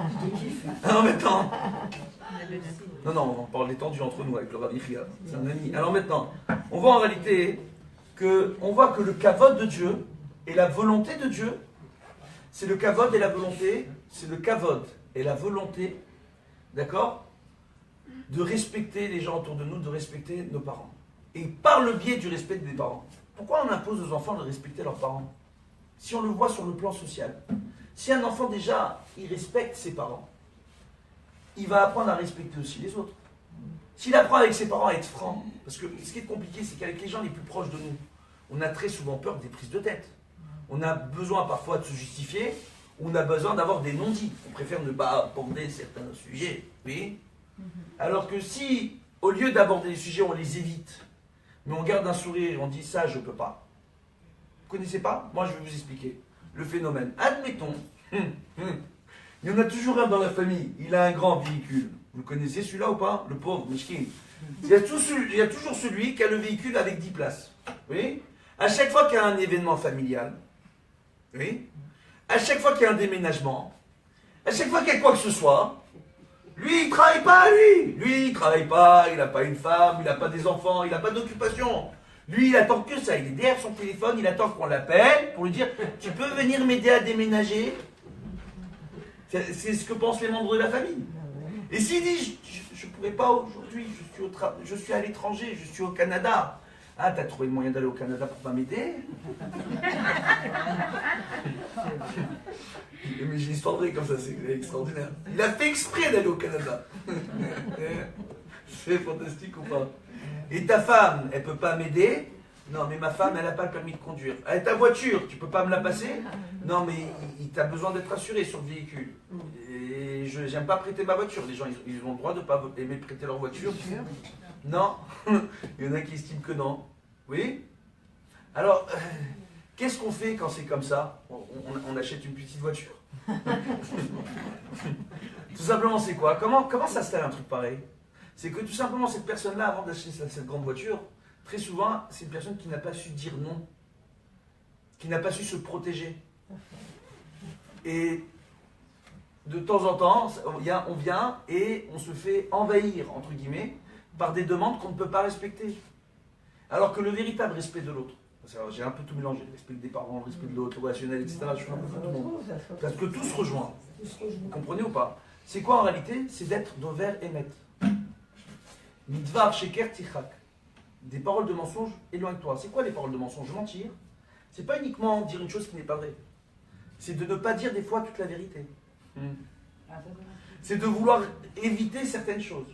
non, on parle détendu entre nous avec le Rav Yerias, c'est un ami. Alors maintenant, on voit en réalité on voit que le kavod de Dieu et la volonté de Dieu, c'est le kavod et la volonté, d'accord, de respecter les gens autour de nous, de respecter nos parents. Et par le biais du respect des parents. Pourquoi on impose aux enfants de respecter leurs parents? Si on le voit sur le plan social. Si un enfant déjà, il respecte ses parents, il va apprendre à respecter aussi les autres. S'il apprend avec ses parents à être franc, parce que ce qui est compliqué, c'est qu'avec les gens les plus proches de nous, on a très souvent peur des prises de tête. On a besoin parfois de se justifier, on a besoin d'avoir des non-dits. On préfère ne pas aborder certains sujets, oui. Alors que si, au lieu d'aborder les sujets, on les évite, mais on garde un sourire et on dit ça, je ne peux pas. Vous ne connaissez pas? Moi, je vais vous expliquer le phénomène. Admettons, il y en a toujours un dans la famille, il a un grand véhicule. Vous le connaissez celui-là ou pas? Le pauvre, Mishkin. Il y a toujours celui qui a le véhicule avec 10 places. Oui. À chaque fois qu'il y a un événement familial, oui. À chaque fois qu'il y a un déménagement, à chaque fois qu'il y a quoi que ce soit, lui, il ne travaille pas, lui. Lui, il ne travaille pas, il n'a pas une femme, il n'a pas des enfants, il n'a pas d'occupation. Lui, il attend que ça. Il est derrière son téléphone, il attend qu'on l'appelle pour lui dire « Tu peux venir m'aider à déménager ?» C'est ce que pensent les membres de la famille. Et s'il dit « Je ne pourrais pas aujourd'hui, je suis à l'étranger, je suis au Canada. » Ah, t'as trouvé le moyen d'aller au Canada pour pas m'aider? Mais j'ai une histoire vraie comme ça, c'est extraordinaire. Il a fait exprès d'aller au Canada. C'est fantastique ou pas? Et ta femme, elle peut pas m'aider? Non, mais ma femme, elle n'a pas le permis de conduire. Et ta voiture, tu peux pas me la passer? Non, mais t'as besoin d'être assuré sur le véhicule. Et je n'aime pas prêter ma voiture. Les gens, ils ont le droit de ne pas aimer prêter leur voiture. Non. Il y en a qui estiment que non. Oui? Alors, qu'est-ce qu'on fait quand c'est comme ça? On achète une petite voiture. Tout simplement, c'est quoi? Comment ça se fait un truc pareil? C'est que tout simplement, cette personne-là, avant d'acheter cette grande voiture, très souvent, c'est une personne qui n'a pas su dire non, qui n'a pas su se protéger. Et de temps en temps, on vient et on se fait envahir, entre guillemets, par des demandes qu'on ne peut pas respecter. Alors que le véritable respect de l'autre, j'ai un peu tout mélangé, le respect des parents, le respect de l'autre, le relationnel, etc. Je fais un peu tout le monde. Parce que tout se rejoint. Vous comprenez ou pas? C'est quoi en réalité? C'est d'être d'Over Emet. Midvar Sheker Tichak. Des paroles de mensonge, éloigne-toi. C'est quoi les paroles de mensonge? Mentir. C'est pas uniquement dire une chose qui n'est pas vraie. C'est de ne pas dire des fois toute la vérité. C'est de vouloir éviter certaines choses.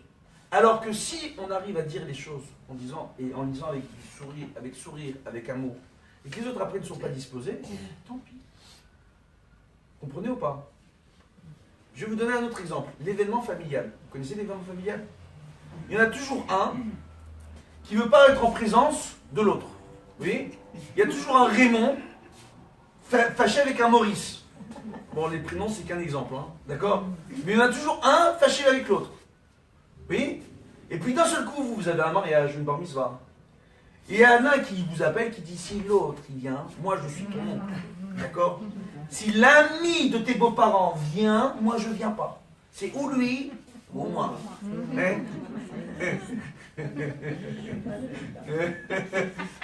Alors que si on arrive à dire les choses en disant avec sourire, avec amour, et que les autres après ne sont pas disposés, tant pis. Comprenez ou pas? Je vais vous donner un autre exemple. L'événement familial. Vous connaissez l'événement familial? Il y en a toujours un qui ne veut pas être en présence de l'autre. Oui? Il y a toujours un Raymond fâché avec un Maurice. Bon, les prénoms, c'est qu'un exemple. Hein, d'accord? Mais il y en a toujours un fâché avec l'autre. Oui? Et puis d'un seul coup, vous avez un mariage, une bar mitzvah. Et il y en a un qui vous appelle, qui dit, si l'autre, il vient, moi je suis ton oncle. D'accord? Si l'ami de tes beaux-parents vient, moi je viens pas. C'est ou lui, ou moi. Hein? Vous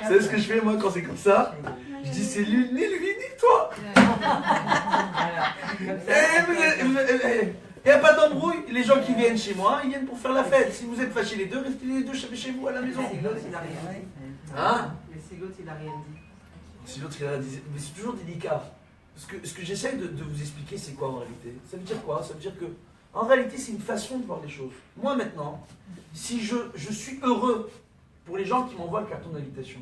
savez ce que je fais moi quand c'est comme ça? Je dis c'est lui, ni toi. Il n'y a pas d'embrouille. Les gens qui viennent chez moi, ils viennent pour faire la fête. Si vous êtes fâchés les deux, restez les deux chez vous à la maison. Hein? Si l'autre il a rien dit. Si l'autre il a rien dit. Mais c'est toujours délicat. Ce que j'essaie de vous expliquer, c'est quoi en réalité? Ça veut dire quoi? Ça veut dire que en réalité, c'est une façon de voir les choses. Moi, maintenant, si je suis heureux pour les gens qui m'envoient le carton d'invitation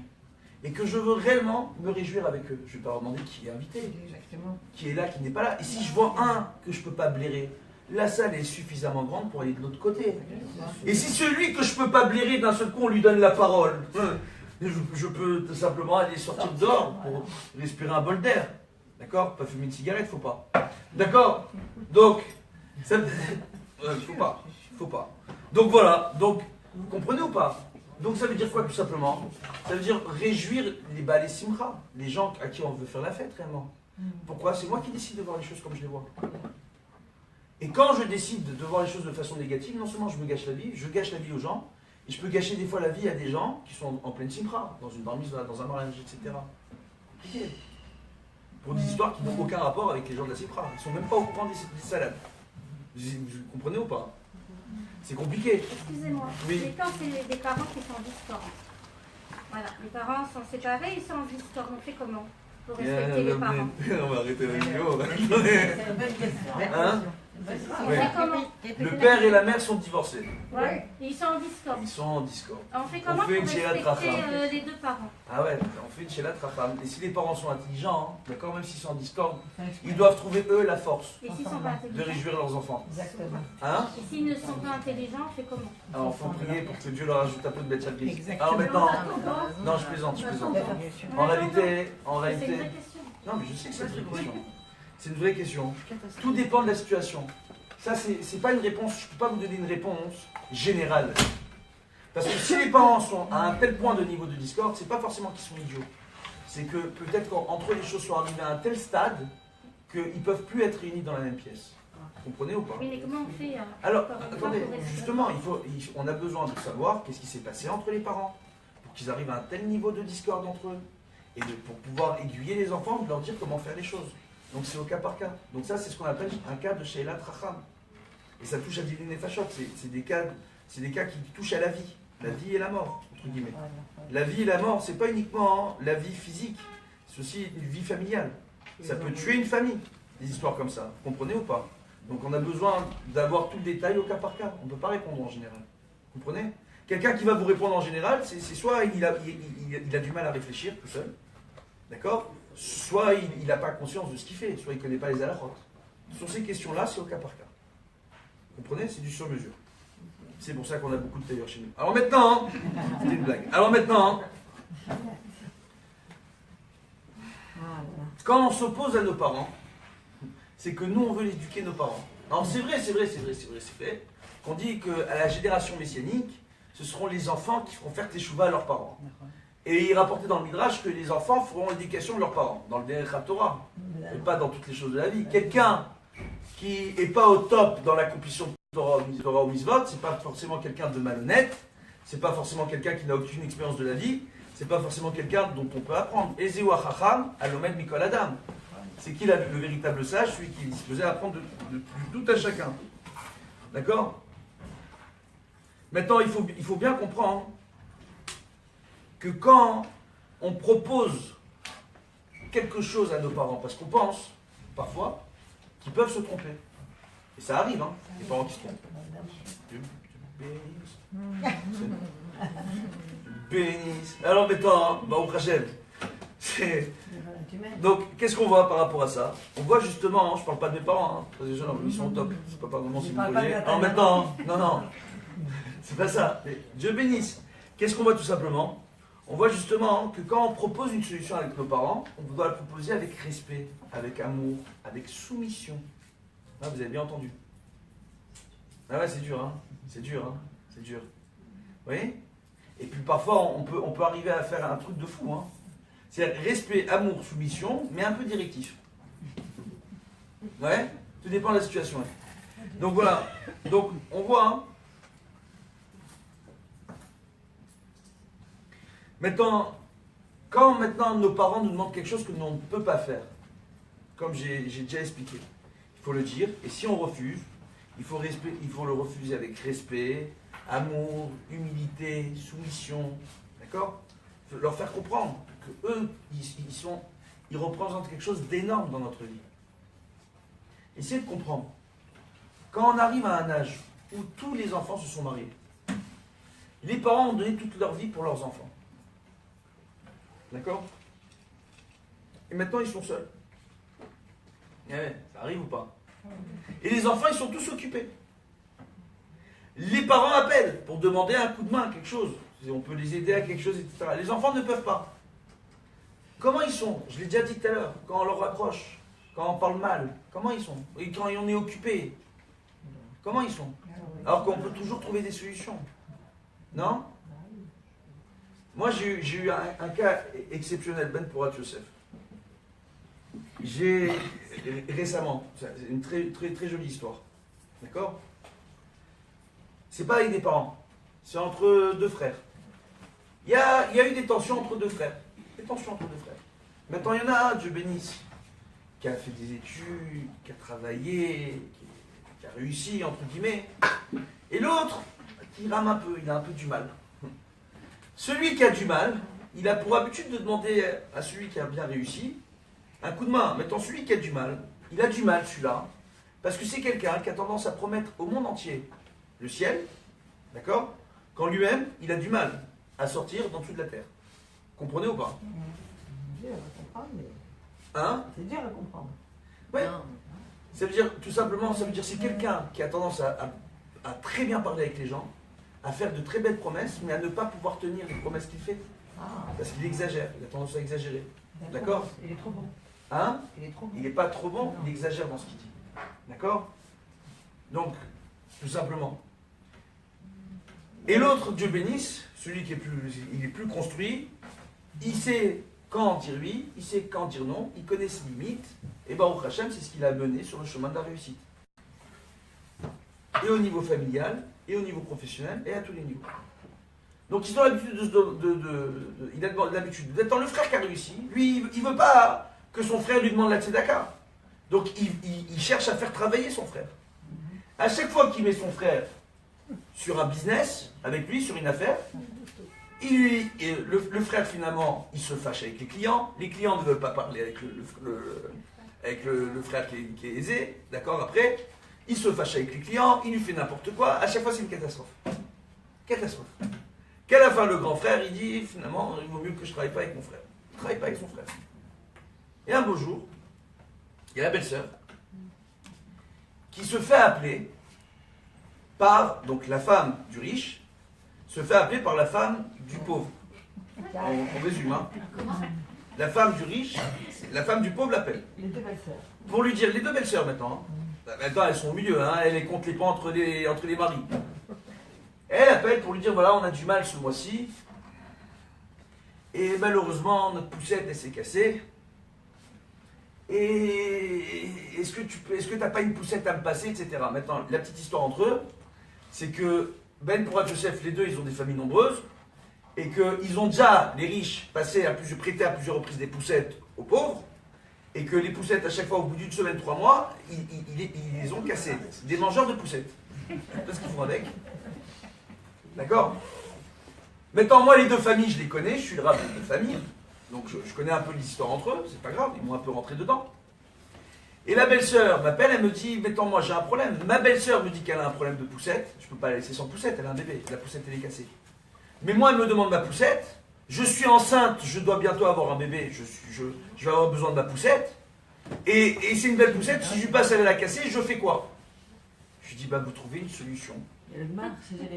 et que je veux réellement me réjouir avec eux, je ne vais pas leur demander qui est invité, qui est là, qui n'est pas là. Et si je vois un que je ne peux pas blairer, la salle est suffisamment grande pour aller de l'autre côté. Et si celui que je ne peux pas blairer, d'un seul coup, on lui donne la parole, je peux tout simplement aller sortir dehors pour respirer un bol d'air. D'accord? Pas fumer une cigarette, faut pas. D'accord? Donc, faut pas. Donc voilà, donc, vous comprenez ou pas? Donc ça veut dire quoi tout simplement? Ça veut dire réjouir les simcha, les gens à qui on veut faire la fête réellement. Pourquoi? C'est moi qui décide de voir les choses comme je les vois. Et quand je décide de voir les choses de façon négative, non seulement je me gâche la vie, je gâche la vie aux gens, et je peux gâcher des fois la vie à des gens qui sont en pleine simcha, dans une bar mitzvah, dans un mariage, etc. Compliqué. Pour des histoires qui n'ont aucun rapport avec les gens de la simcha. Ils ne sont même pas au courant des salades. Vous comprenez ou pas? C'est compliqué. Excusez-moi, oui. Mais quand c'est des parents qui sont en discorde, voilà, les parents sont séparés, ils sont en discorde, on fait comment pour respecter les parents? On va arrêter la vidéo. C'est une bonne question. Hein? On Ouais. fait comment? Le père et la mère sont divorcés. Ouais. Et ils sont en discorde. Ils sont en discorde. On fait comment fait pour une chélat respecter racham. les deux parents? Ah ouais, on fait une chélat racham. Et si les parents sont intelligents, hein, d'accord, même s'ils sont en discorde, ils doivent trouver eux la force Et s'ils sont pas de intelligents? réjouir leurs enfants. Exactement. Hein? Et s'ils ne sont pas intelligents, on fait comment? Alors, il faut prier pour que Dieu leur ajoute un peu de bête chalbis. Exactement. Alors maintenant, non, je plaisante. En réalité, C'est une vraie question. non, mais je sais que c'est une vraie question. C'est une vraie question. Tout dépend de la situation. Ça, c'est pas une réponse, je ne peux pas vous donner une réponse générale. Parce que si les parents sont à un tel point de niveau de discorde, c'est pas forcément qu'ils sont idiots. C'est que peut-être qu'entre eux, les choses sont arrivées à un tel stade qu'ils ne peuvent plus être réunis dans la même pièce. Vous comprenez ou pas? Mais comment on fait Alors, attendez, justement, on a besoin de savoir qu'est-ce qui s'est passé entre les parents pour qu'ils arrivent à un tel niveau de discorde entre eux. Et pour pouvoir aiguiller les enfants, de leur dire comment faire les choses. Donc c'est au cas par cas. Donc ça, c'est ce qu'on appelle un cas de Sheila Tracham. Et ça touche à Divin Nefashot. C'est des cas qui touchent à la vie et la mort, entre guillemets. La vie et la mort, c'est pas uniquement la vie physique, c'est aussi une vie familiale. Ça peut tuer une famille, des histoires comme ça. Vous comprenez ou pas? Donc on a besoin d'avoir tout le détail au cas par cas. On ne peut pas répondre en général. Vous comprenez? Quelqu'un qui va vous répondre en général, c'est soit il a du mal à réfléchir tout seul, d'accord? Soit il n'a pas conscience de ce qu'il fait, soit il ne connaît pas les halachot. Sur ces questions-là, c'est au cas par cas. Vous comprenez? C'est du sur-mesure. C'est pour ça qu'on a beaucoup de tailleurs chez nous. Alors maintenant, c'était une blague. Alors maintenant, quand on s'oppose à nos parents, c'est que nous, on veut éduquer nos parents. Alors c'est vrai qu'on dit qu'à la génération messianique, ce seront les enfants qui feront faire teshuva à leurs parents. Et il rapportait dans le Midrash que les enfants feront l'éducation de leurs parents, dans le Derech HaTorah, et pas dans toutes les choses de la vie. Quelqu'un qui n'est pas au top dans l'accomplissement de Torah ou Mitzvot, c'est pas forcément quelqu'un de malhonnête, c'est pas forcément quelqu'un qui n'a aucune expérience de la vie, c'est pas forcément quelqu'un dont on peut apprendre. Ezeu Chacham, Alomed Mikol Adam. C'est qui le véritable sage, celui qui est disposé à apprendre de tout à chacun. D'accord? Maintenant, il faut bien comprendre que quand on propose quelque chose à nos parents, parce qu'on pense, parfois, qu'ils peuvent se tromper. Et ça arrive, hein, les parents qui se trompent. Bénisse. Alors maintenant, au Hachem, donc, qu'est-ce qu'on voit par rapport à ça? On voit justement, je parle pas de mes parents, hein, parce que les gens, ils sont au top. C'est pas vraiment si vous voyez. En même temps, non, c'est pas ça. Mais Dieu bénisse. Qu'est-ce qu'on voit tout simplement? On voit justement que quand on propose une solution avec nos parents, on doit la proposer avec respect, avec amour, avec soumission. Ah, vous avez bien entendu. Ah ouais, c'est dur, hein. C'est dur, hein. C'est dur. Vous voyez? Et puis parfois, on peut arriver à faire un truc de fou, hein. C'est respect, amour, soumission, mais un peu directif. Ouais? Tout dépend de la situation. Ouais. Donc voilà. Donc on voit. Hein. Maintenant, quand maintenant nos parents nous demandent quelque chose que l'on ne peut pas faire, comme j'ai déjà expliqué, il faut le dire. Et si on refuse, il faut le refuser avec respect, amour, humilité, soumission. D'accord? Il faut leur faire comprendre qu'eux, ils représentent quelque chose d'énorme dans notre vie. Essayez de comprendre. Quand on arrive à un âge où tous les enfants se sont mariés, les parents ont donné toute leur vie pour leurs enfants. D'accord? Et maintenant, ils sont seuls. Ouais, ça arrive ou pas? Et les enfants, ils sont tous occupés. Les parents appellent pour demander un coup de main, quelque chose. On peut les aider à quelque chose, etc. Les enfants ne peuvent pas. Comment ils sont? Je l'ai déjà dit tout à l'heure. Quand on leur raccroche, quand on parle mal, comment ils sont? Et quand on est occupé, comment ils sont? Alors qu'on peut toujours trouver des solutions. Non? Moi, j'ai eu un cas exceptionnel, Ben Porat Yosef. J'ai récemment, c'est une très, très, très jolie histoire. D'accord? C'est pas avec des parents, c'est entre deux frères. Il y a eu des tensions entre deux frères. Des tensions entre deux frères. Maintenant, il y en a un, Dieu bénisse, qui a fait des études, qui a travaillé, qui a réussi, entre guillemets. Et l'autre, qui rame un peu, il a un peu du mal. Celui qui a du mal, il a pour habitude de demander à celui qui a bien réussi un coup de main. Maintenant, celui qui a du mal, il a du mal, celui-là, parce que c'est quelqu'un qui a tendance à promettre au monde entier le ciel, d'accord? Quand lui-même, il a du mal à sortir d'en dessous de la terre. Comprenez ou pas? C'est dur à comprendre, mais... Hein? C'est dur à comprendre. Ouais. Ça veut dire, tout simplement, ça veut dire c'est quelqu'un qui a tendance à très bien parler avec les gens, à faire de très belles promesses, mais à ne pas pouvoir tenir les promesses qu'il fait. Parce qu'il exagère, il a tendance à exagérer. D'accord? Il est trop bon. Hein? Il est trop bon. Il n'est pas trop bon, il exagère dans ce qu'il dit. D'accord? Donc, tout simplement. Et l'autre, Dieu bénisse, celui qui est plus construit, il sait quand dire oui, il sait quand dire non, il connaît ses limites, et Baruch Hashem, c'est ce qu'il a mené sur le chemin de la réussite. Et au niveau familial, et au niveau professionnel, et à tous les niveaux. Donc ils ont l'habitude il a l'habitude d'être dans le frère qui a réussi. Lui, il ne veut pas que son frère lui demande la tzedaka. Donc il cherche à faire travailler son frère. À chaque fois qu'il met son frère sur un business, avec lui, sur une affaire, le frère finalement, il se fâche avec les clients ne veulent pas parler avec le frère qui est aisé, d'accord, après, il se fâche avec les clients, il lui fait n'importe quoi, à chaque fois c'est une catastrophe. Catastrophe. Qu'à la fin, le grand frère, il dit, finalement, il vaut mieux que je ne travaille pas avec mon frère. Il ne travaille pas avec son frère. Et un beau jour, il y a la belle-sœur qui se fait appeler par, donc la femme du riche, se fait appeler par la femme du pauvre. On résume, hein. La femme du riche, la femme du pauvre l'appelle. Les deux belles-sœurs. Pour lui dire, les deux belles-sœurs maintenant, maintenant elles sont au milieu, hein, elle les compte les points entre les maris. Elle appelle pour lui dire, voilà, on a du mal ce mois-ci, et malheureusement, notre poussette, elle s'est cassée, et est-ce que tu n'as pas une poussette à me passer, etc. Maintenant, la petite histoire entre eux, c'est que Ben Porat Joseph, les deux, ils ont des familles nombreuses, et qu'ils ont déjà, les riches, prêté à plusieurs reprises des poussettes aux pauvres, et que les poussettes, à chaque fois, au bout d'une semaine, 3 mois, ils les ont cassées. Des mangeurs de poussettes. C'est ce qu'ils font avec. D'accord? Maintenant, moi, les deux familles, je les connais, je suis le rab des deux familles, donc je connais un peu les histoires entre eux, c'est pas grave, ils m'ont un peu rentré dedans. Et la belle-sœur m'appelle, elle me dit, mettons, moi j'ai un problème. Ma belle-sœur me dit qu'elle a un problème de poussette, je peux pas la laisser sans poussette, elle a un bébé, la poussette elle est cassée. Mais moi, elle me demande ma poussette, je suis enceinte, je dois bientôt avoir un bébé, je vais avoir besoin de ma poussette, et c'est une belle poussette, si je lui passe, elle a cassée, je fais quoi? Je lui dis, bah vous trouvez une solution.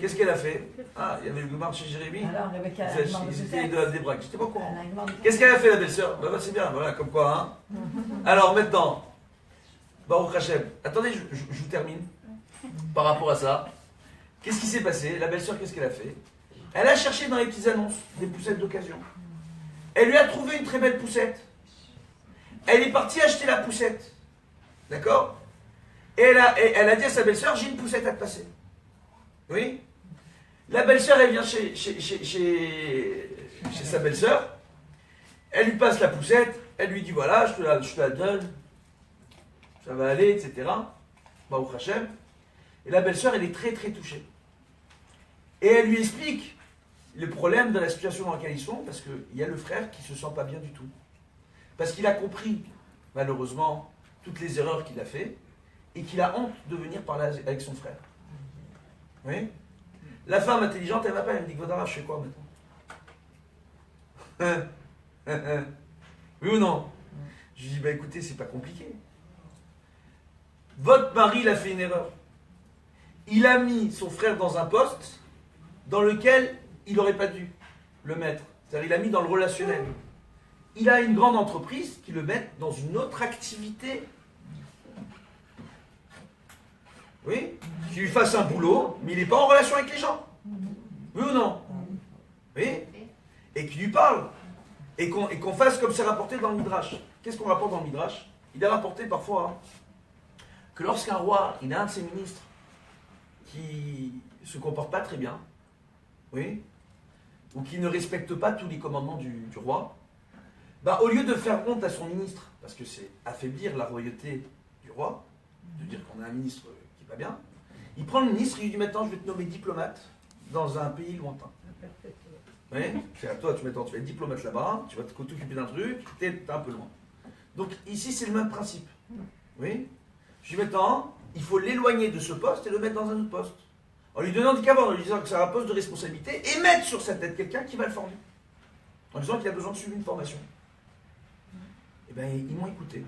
Qu'est-ce qu'elle a fait? Ah, il y avait le gomard chez Jérémy. Alors, il y avait qu'à ils étaient de des braques, j'étais pas au courant. Qu'est-ce qu'elle a fait la belle-sœur? Bah c'est bien, voilà, comme quoi, hein. Alors maintenant, Baruch Hashem, attendez, je vous termine par rapport à ça. Qu'est-ce qui s'est passé? La belle-sœur, qu'est-ce qu'elle a fait? Elle a cherché dans les petites annonces des poussettes d'occasion. Elle lui a trouvé une très belle poussette. Elle est partie acheter la poussette. D'accord? Et elle a dit à sa belle-sœur, j'ai une poussette à te passer. Oui? La belle-sœur, elle vient chez sa belle-sœur. Elle lui passe la poussette. Elle lui dit, voilà, je te la donne. Ça va aller, etc. Baruch Hashem. Et la belle-sœur, elle est très très touchée. Et elle lui explique le problème de la situation dans laquelle ils sont, parce qu'il y a le frère qui ne se sent pas bien du tout. Parce qu'il a compris, malheureusement, toutes les erreurs qu'il a fait, et qu'il a honte de venir parler avec son frère. Oui? La femme intelligente, elle m'appelle, elle me dit, Godara, je fais quoi maintenant? Oui ou non? Je lui dis, bah écoutez, c'est pas compliqué. Votre mari, il a fait une erreur. Il a mis son frère dans un poste dans lequel il n'aurait pas dû le mettre. C'est-à-dire, il l'a mis dans le relationnel. Il a une grande entreprise qui le met dans une autre activité. Oui? Qui lui fasse un boulot, mais il n'est pas en relation avec les gens. Oui ou non? Oui? Et qui lui parle. Et qu'on fasse comme c'est rapporté dans le Midrash. Qu'est-ce qu'on rapporte dans le Midrash? Il est rapporté parfois que lorsqu'un roi, il a un de ses ministres qui ne se comporte pas très bien, oui, ou qui ne respecte pas tous les commandements du roi, bah, au lieu de faire honte à son ministre, parce que c'est affaiblir la royauté du roi, de dire qu'on a un ministre qui va bien, il prend le ministre et il lui dit maintenant je vais te nommer diplomate dans un pays lointain. Oui, c'est à toi, tu vas être diplomate là-bas, tu vas t'occuper d'un truc, t'es un peu loin. Donc ici c'est le même principe. Oui. Je dis maintenant, il faut l'éloigner de ce poste et le mettre dans un autre poste. En lui donnant des cadres, en lui disant que c'est un poste de responsabilité, et mettre sur sa tête quelqu'un qui va le former. En disant qu'il a besoin de suivre une formation. Eh bien, ils m'ont écouté.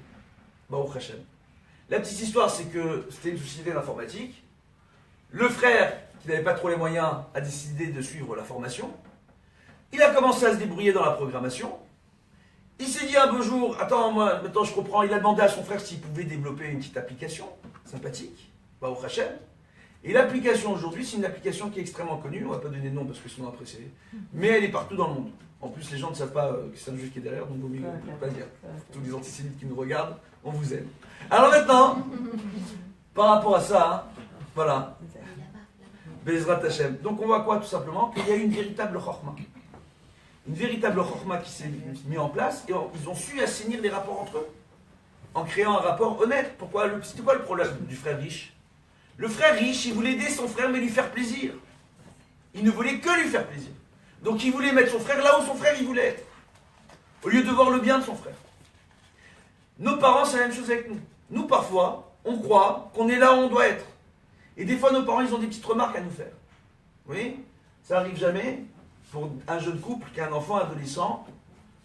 Baruch Hashem. La petite histoire, c'est que c'était une société d'informatique. Le frère, qui n'avait pas trop les moyens, a décidé de suivre la formation. Il a commencé à se débrouiller dans la programmation. Il s'est dit un beau jour, attends, moi, maintenant je comprends, il a demandé à son frère s'il pouvait développer une petite application sympathique. Baruch Hashem. Et l'application aujourd'hui, c'est une application qui est extrêmement connue. On ne va pas donner de nom parce que sinon après c'est. Mais elle est partout dans le monde. En plus, les gens ne savent pas que c'est un juif qui est derrière, donc vaut mieux ne pas dire. Tous les antisémites qui nous regardent, on vous aime. Alors maintenant, par rapport à ça, hein, voilà. Bezrat Hashem. Donc on voit quoi tout simplement? Qu'il y a une véritable chorma. Une véritable chorma qui s'est mise en place et ils ont su assainir les rapports entre eux en créant un rapport honnête. Pourquoi? C'était quoi le problème du frère riche? Le frère riche, il voulait aider son frère mais lui faire plaisir. Il ne voulait que lui faire plaisir. Donc il voulait mettre son frère là où son frère il voulait être. Au lieu de voir le bien de son frère. Nos parents, c'est la même chose avec nous. Nous, parfois, on croit qu'on est là où on doit être. Et des fois, nos parents, ils ont des petites remarques à nous faire. Oui, ça arrive jamais pour un jeune couple qui a un enfant adolescent,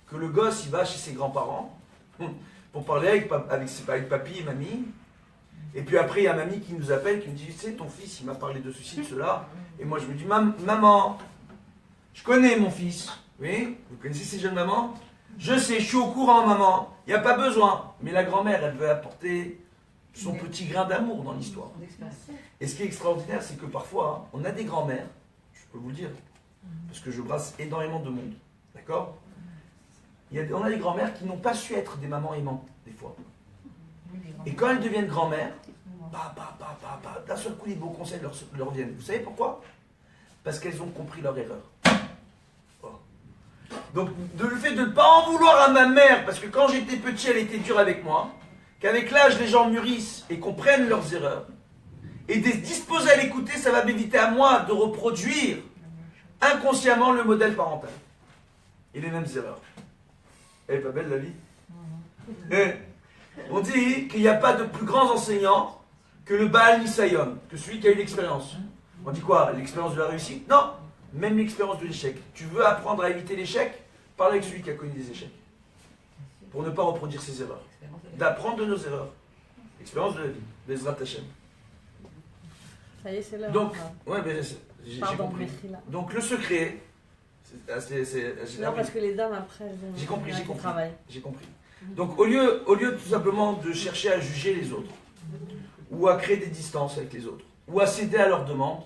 que le gosse, il va chez ses grands-parents pour parler avec papy et mamie. Et puis après, il y a mamie qui nous appelle, qui nous dit, tu sais, ton fils, il m'a parlé de ceci, de cela. Et moi, je me dis, maman, je connais mon fils. Oui, vous connaissez ces jeunes mamans? Je sais, je suis au courant, maman. Il n'y a pas besoin. Mais la grand-mère, elle veut apporter son petit grain d'amour dans l'histoire. Et ce qui est extraordinaire, c'est que parfois, on a des grands-mères, je peux vous le dire, parce que je brasse énormément de monde. D'accord? On a des grands-mères qui n'ont pas su être des mamans aimantes, des fois. Et quand elles deviennent grand-mères, d'un seul coup, les beaux conseils leur viennent. Vous savez pourquoi? Parce qu'elles ont compris leur erreur. Donc, le fait de ne pas en vouloir à ma mère, parce que quand j'étais petit, elle était dure avec moi, qu'avec l'âge, les gens mûrissent et comprennent leurs erreurs, et d'être disposés à l'écouter, ça va m'éviter à moi de reproduire inconsciemment le modèle parental. Et les mêmes erreurs. Elle n'est pas belle, la vie? On dit qu'il n'y a pas de plus grands enseignants que le Baal Nisayon, que celui qui a eu l'expérience. On dit quoi? L'expérience de la réussite? Non, même l'expérience de l'échec. Tu veux apprendre à éviter l'échec? Parle avec celui qui a connu des échecs. Pour ne pas reproduire ses erreurs. D'apprendre de nos erreurs. L'expérience de la vie. Bezrat Hashem. Ça y est, c'est l'heure. Donc, ouais, j'ai compris. Là. Donc le secret, non, parce que les dames après, elles ont j'ai compris. travail. J'ai compris. Donc au lieu tout simplement de chercher à juger les autres, ou à créer des distances avec les autres, ou à céder à leurs demandes,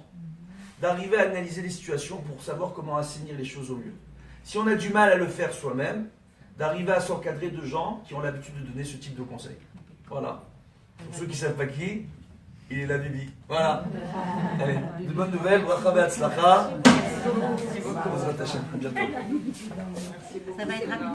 d'arriver à analyser les situations pour savoir comment assainir les choses au mieux. Si on a du mal à le faire soi-même, d'arriver à s'encadrer de gens qui ont l'habitude de donner ce type de conseils. Voilà. Pour ceux qui ne savent pas qui, il est la Bibi. Voilà. Allez, de bonnes nouvelles, bracha be'atzlacha. À bientôt. Ça va être rapide.